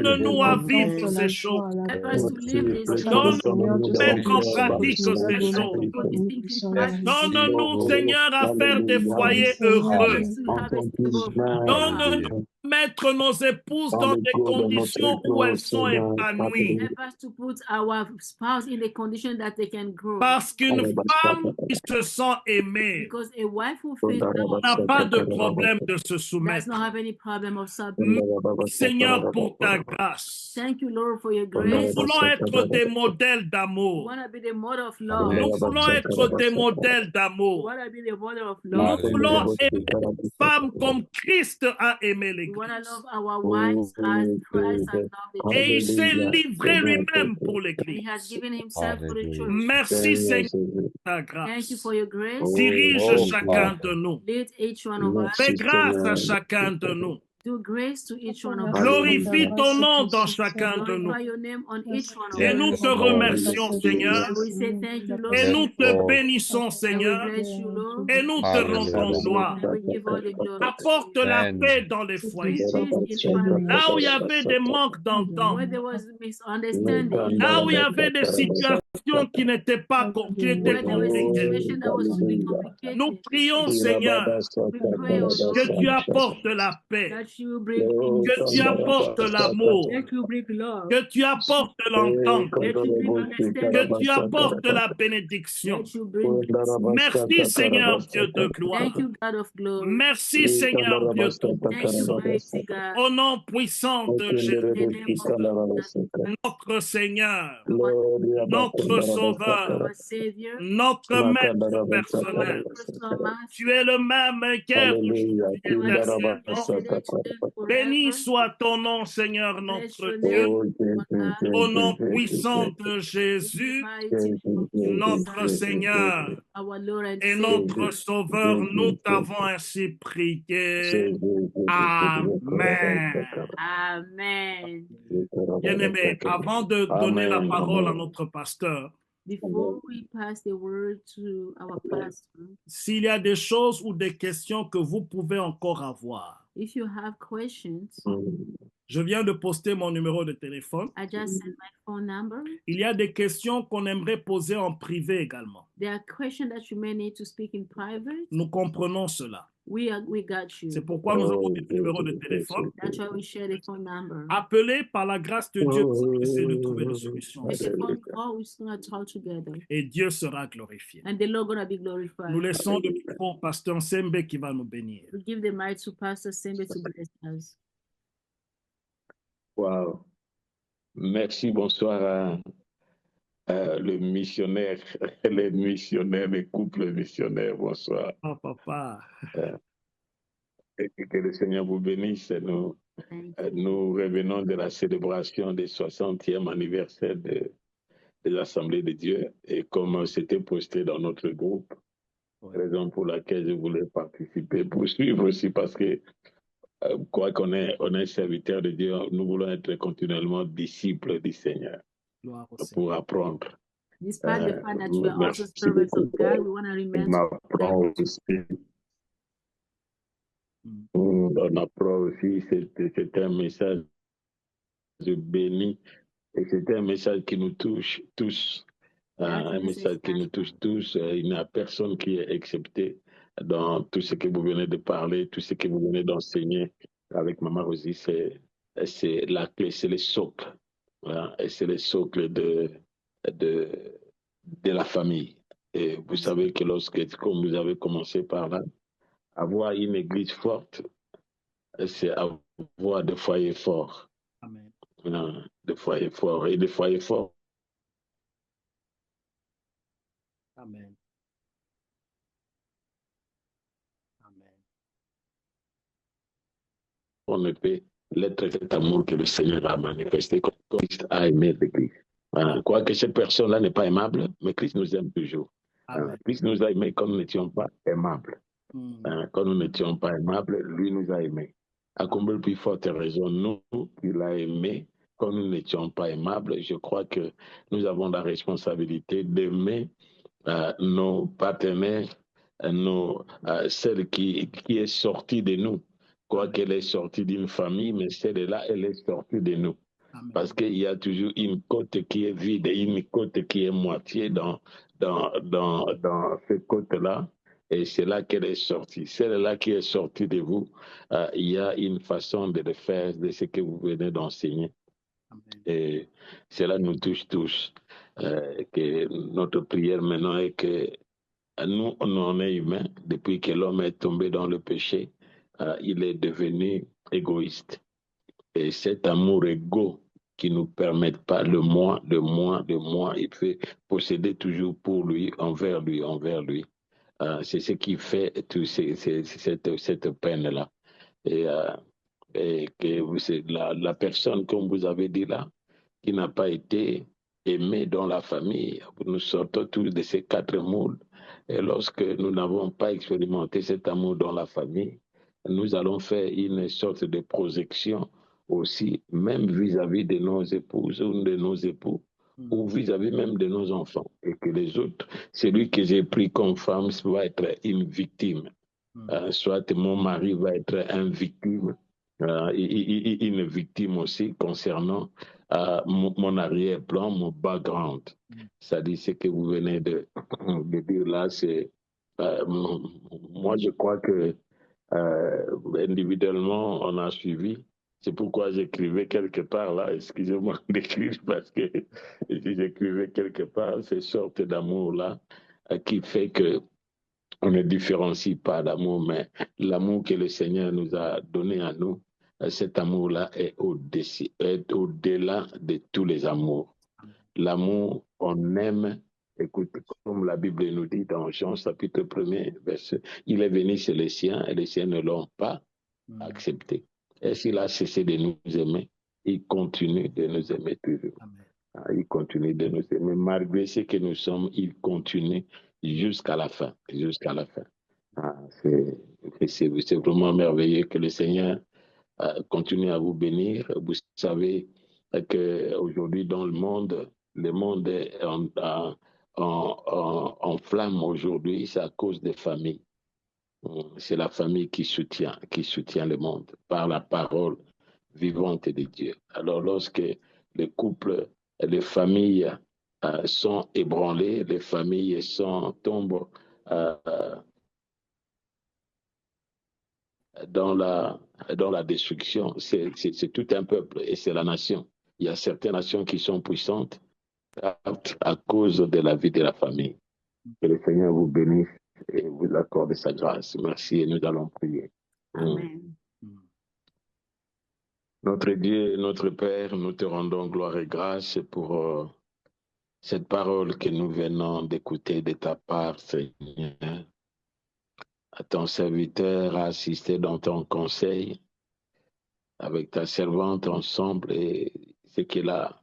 Donne-nous à vivre Amen. ces choses. Help us to live these things. Donne-nous à mettre en pratique ces Help us choses. to put these things in practice. Donne-nous, Seigneur, à faire des foyers heureux. Help us to have a stable home. Donne-nous, mettre nos épouses dans des conditions où elles sont épanouies. Help us to put our spouse in the condition that they can grow. Parce qu'une femme qui se sent aimée Because a wife who feels loved n'a pas de problème de se does soumettre. not have any problem of submission. Merci, Seigneur, pour ta grâce. Thank you, Lord, for your Nous grace. voulons être des modèles We d'amour. want to be the mother of love. Nous voulons être des modèles We d'amour. want to be the mother of Nous love. voulons aimer les femmes comme Christ a aimé We want to l'Église. love our wives as Christ has loved the Et il church. s'est livré lui-même pour He l'Église. has given himself for the church. Merci, Seigneur, pour ta Thank you grâce. for your grace. Dirige chacun de nous. Lead each one of us. Fais grâce à chacun de nous. Do grace to each one of us. Glorifie ton nom dans chacun de nous. Glorify your name on each one of Et us. nous te remercions, Seigneur. And we say thank you, Lord. Et nous te bénissons, And we Seigneur. bless you, Lord. Et nous te rendons gloire. And we give all the glory. Apporte la paix dans les foyers. Peace in families. Là où il y avait des manques d'entente, Where there was misunderstanding. là où il y avait des situations qui n'étaient pas Where there was a compliquées, situation that was really complicated. nous prions, Seigneur, We pray, oh Lord, que tu apportes la paix, that you bring que tu apportes l'amour, that you bring love, que tu apportes l'entente, that you bring understanding, que tu apportes la bénédiction. that you bring peace. Merci, Seigneur Dieu de gloire. Thank you, God of glory. Merci, Seigneur Dieu Thank you, tout-puissant. mighty God. Au nom puissant de Jésus, In the name of Jesus, notre Seigneur, our notre Sauveur, Savior, notre Maître personnel. personal master, Tu es le même hier, aujourd'hui et éternellement. yesterday, today, Béni forever. soit ton nom, Seigneur Bless notre your Dieu. name, our God. Au nom puissant de Jésus, Mighty notre Seigneur our Lord and et Savior. notre Sauveur, nous t'avons ainsi prié. Amen. Amen. Bien-aimés, avant de donner la parole à notre pasteur, Before we pass the word to our pastor, s'il y a des choses ou des questions que vous pouvez encore avoir, if you have questions, je viens de poster mon numéro de téléphone. I just sent my phone number. Il y a des questions qu'on aimerait poser en privé également. There are questions that you may need to speak in private. Nous comprenons cela. We got you. C'est pourquoi nous avons des numéros de téléphone. That's why we share the phone number. Appelez par la grâce de Dieu pour essayer de trouver des solutions. Make a phone call, we're going to talk together. Et Dieu sera glorifié. And the Lord going to be glorified. Nous laissons le micro au pasteur Sembe qui va nous bénir. We give the mic to Pastor Sembe to bless us. Wow. Merci, bonsoir à le missionnaire, les missionnaires, les couples missionnaires, bonsoir. Oh, papa. Et que le Seigneur vous bénisse. Nous revenons de la célébration du 60e anniversaire de l'Assemblée de Dieu. Et comme c'était posté dans notre groupe, raison pour laquelle je voulais participer, pour suivre aussi, parce que quoi qu'on est serviteur de Dieu, nous voulons être continuellement disciples du Seigneur pour apprendre. Despite the fact that we are also servants of God, we want to remember. On apprend aussi, c'est un message béni et c'est un message qui nous touche tous. Un message qui nous touche tous. Il n'y a personne qui est excepté dans tout ce que vous venez de parler, tout ce que vous venez d'enseigner avec Maman Rosie. C'est la clé, c'est le socle. Voilà, et c'est le socle de la famille. Et vous savez que comme vous avez commencé par là, avoir une église forte, c'est avoir des foyers forts. Amen. Des foyers forts. Et des foyers forts. Amen. Amen. On ne peut l'être cet amour que le Seigneur a manifesté, comme Christ a aimé l'Église. Quoique cette personne-là n'est pas aimable, mais Christ nous aime toujours. Christ nous a aimés quand nous n'étions pas aimables. Quand nous n'étions pas aimables, lui nous a aimés. À combien de plus forte raison, nous, il a aimé quand nous n'étions pas aimables. Je crois que nous avons la responsabilité d'aimer nos partenaires, celle qui est sortie de nous. Quoi qu'elle est sortie d'une famille, mais celle-là, elle est sortie de nous. Amen. Parce qu'il y a toujours une côte qui est vide et une côte qui est moitié dans cette côte-là. Et c'est là qu'elle est sortie. Celle-là qui est sortie de vous, il y a une façon de le faire, de ce que vous venez d'enseigner. Amen. Et cela nous touche tous. Que notre prière maintenant est que nous, on est humains. Depuis que l'homme est tombé dans le péché, il est devenu égoïste. Et cet amour égaux qui ne nous permet pas le moi, il peut posséder toujours pour lui, envers lui, envers lui. C'est ce qui fait cette peine-là. Et que c'est la personne, comme vous avez dit là, qui n'a pas été aimée dans la famille. Nous sortons tous de ces 4 moules. Et lorsque nous n'avons pas expérimenté cet amour dans la famille, nous allons faire une sorte de projection aussi, même vis-à-vis de nos épouses ou de nos époux, ou vis-à-vis même de nos enfants. Et que les autres, celui que j'ai pris comme femme va être une victime. Soit mon mari va être une victime aussi concernant mon arrière-plan, mon background. C'est-à-dire ce que vous venez de dire là, c'est moi je crois que individuellement on a suivi. C'est pourquoi j'écrivais quelque part là, excusez-moi d'écrire parce que j'écrivais quelque part ces sortes d'amour là qui fait que on ne différencie pas l'amour, mais l'amour que le Seigneur nous a donné à nous, cet amour-là est au-delà de tous les amours. L'amour, on aime, écoute, comme la Bible nous dit dans Jean chapitre 1er, verset, il est venu chez les siens et les siens ne l'ont pas accepté. Et s'il a cessé de nous aimer, il continue de nous aimer toujours. Il continue de nous aimer. Malgré ce que nous sommes, il continue jusqu'à la fin. Jusqu'à la fin. C'est vraiment merveilleux que le Seigneur continue à vous bénir. Vous savez qu'aujourd'hui dans le monde est en flamme aujourd'hui, c'est à cause des familles. C'est la famille qui soutient le monde par la parole vivante de Dieu. Alors lorsque les couples, les familles sont ébranlées, les familles tombent dans la destruction, c'est tout un peuple et c'est la nation. Il y a certaines nations qui sont puissantes à cause de la vie de la famille. Que le Seigneur vous bénisse et vous accorde sa grâce. Merci et nous allons prier. Amen. Notre Dieu, notre Père, nous te rendons gloire et grâce pour cette parole que nous venons d'écouter de ta part, Seigneur. Ton serviteur a assisté dans ton conseil avec ta servante ensemble et ce qu'il a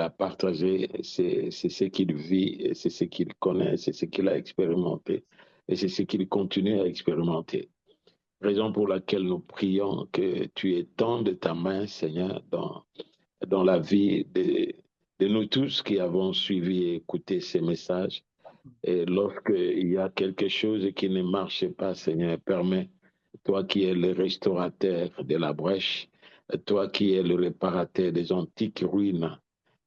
partagé, c'est ce qu'il vit, c'est ce qu'il connaît, c'est ce qu'il a expérimenté et c'est ce qu'il continue à expérimenter. Raison pour laquelle nous prions que tu étendes ta main, Seigneur, dans la vie de nous tous qui avons suivi et écouté ces messages. Et lorsqu'il y a quelque chose qui ne marche pas, Seigneur, permets, toi qui es le restaurateur de la brèche, toi qui es le réparateur des antiques ruines,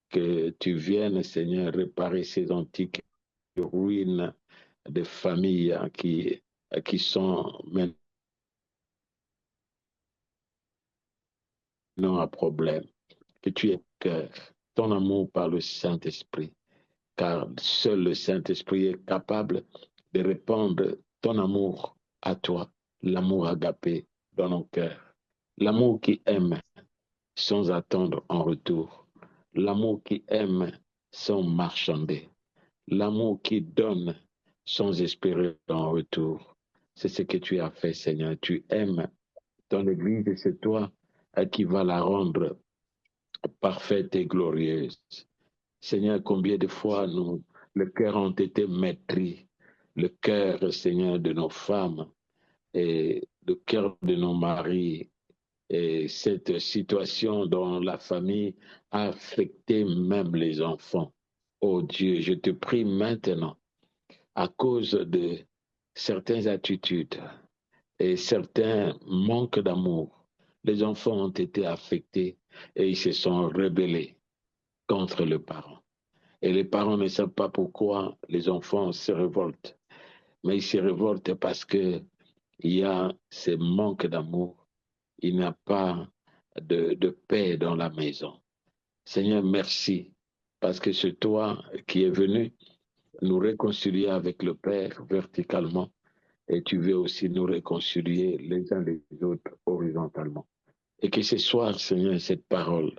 que tu viennes, Seigneur, réparer ces antiques ruines des familles qui sont maintenant à problème. Que tu aies ton amour par le Saint-Esprit, car seul le Saint-Esprit est capable de répandre ton amour à toi, l'amour agapé dans nos cœurs, l'amour qui aime sans attendre en retour, l'amour qui aime sans marchander, l'amour qui donne sans espérer en retour. C'est ce que tu as fait, Seigneur. Tu aimes ton Église et c'est toi qui vas la rendre parfaite et glorieuse. Seigneur, combien de fois le cœur ont été meurtris, le cœur, Seigneur, de nos femmes et le cœur de nos maris. Et cette situation dans la famille a affecté même les enfants. Oh Dieu, je te prie maintenant, à cause de certaines attitudes et certains manques d'amour, les enfants ont été affectés et ils se sont rebellés contre le parent. Et les parents ne savent pas pourquoi les enfants se révoltent. mais il se révolte parce que il y a ce manque d'amour. Il n'y a pas de paix dans la maison. Seigneur, merci, parce que c'est toi qui es venu nous réconcilier avec le Père verticalement, et tu veux aussi nous réconcilier les uns les autres horizontalement. Et que ce soir, Seigneur, cette parole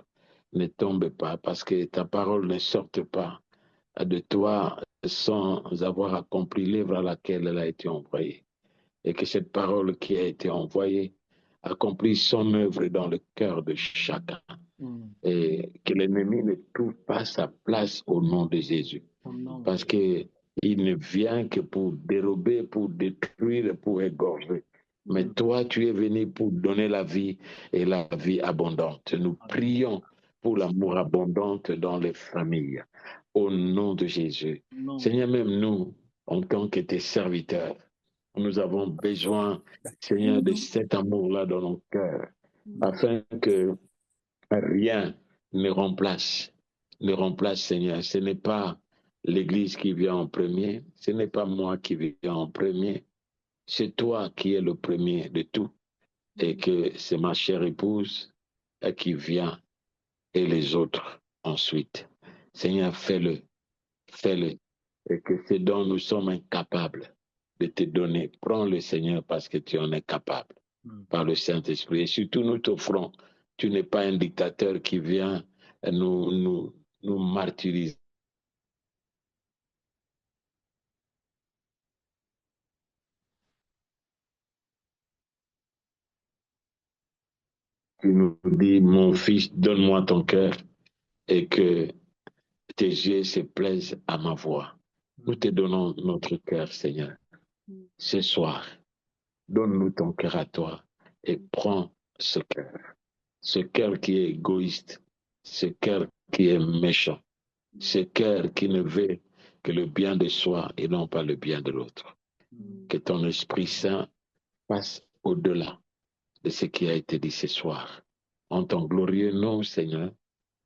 ne tombe pas, parce que ta parole ne sorte pas de toi sans avoir accompli l'œuvre à laquelle elle a été envoyée. Et que cette parole qui a été envoyée accomplisse son œuvre dans le cœur de chacun. Et que l'ennemi ne trouve pas sa place au nom de Jésus. Parce qu'il ne vient que pour dérober, pour détruire, pour égorger. Mais toi, tu es venu pour donner la vie et la vie abondante. Nous prions pour l'amour abondant dans les familles. Au nom de Jésus. Seigneur, même nous, en tant que tes serviteurs, nous avons besoin, Seigneur, de cet amour-là dans nos cœurs, afin que rien ne remplace, Seigneur. Ce n'est pas l'Église qui vient en premier, ce n'est pas moi qui viens en premier, c'est toi qui es le premier de tout, et que c'est ma chère épouse qui vient, et les autres ensuite. Seigneur, fais-le, et que ce dont nous sommes incapables de te donner, prends-le, Seigneur, parce que tu en es capable, par le Saint-Esprit. Et surtout, nous t'offrons, tu n'es pas un dictateur qui vient nous martyriser. Tu nous dis, mon fils, donne-moi ton cœur, et que tes yeux se plaisent à ma voix. Nous te donnons notre cœur, Seigneur. Ce soir, donne-nous ton cœur à toi et prends ce cœur qui est égoïste, ce cœur qui est méchant, ce cœur qui ne veut que le bien de soi et non pas le bien de l'autre. Que ton Esprit Saint passe au-delà de ce qui a été dit ce soir. En ton glorieux nom, Seigneur,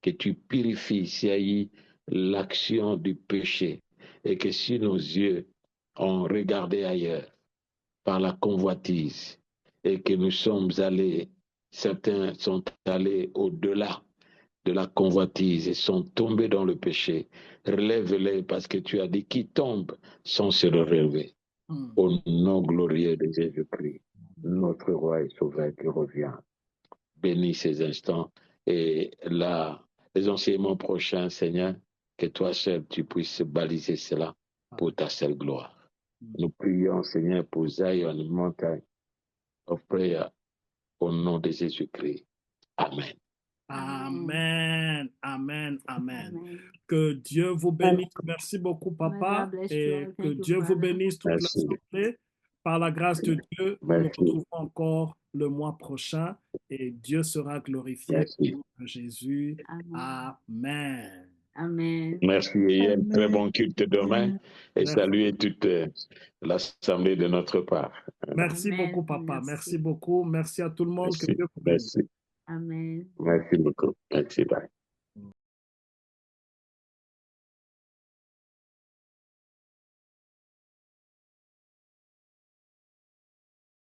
que tu purifies s'il y a eu l'action du péché et que si nos yeux ont regardé ailleurs par la convoitise et que nous sommes allés, certains sont allés au-delà de la convoitise et sont tombés dans le péché, relève-les parce que tu as dit qui tombe sans se relever. Au nom glorieux de Jésus-Christ, notre roi et sauveur qui revient. Bénis ces instants et là, les enseignements prochains, Seigneur, que toi seul tu puisses baliser cela pour ta seule gloire. Nous prions, Seigneur, pour Zion, montagne of prayer, au nom de Jésus-Christ. Amen. Amen, amen, amen. Que Dieu vous bénisse. Merci beaucoup, papa. Et que Dieu vous bénisse toute l'assemblée. Par la grâce de Dieu, nous nous retrouvons encore le mois prochain et Dieu sera glorifié au nom de Jésus. Amen. Amen. Merci et un très bon culte demain et saluez toute l'assemblée de notre part. Merci beaucoup, papa. Merci beaucoup. Merci à tout le monde. Merci. Que Dieu vous bénisse. Merci. Amen. Merci beaucoup. Merci. Bye.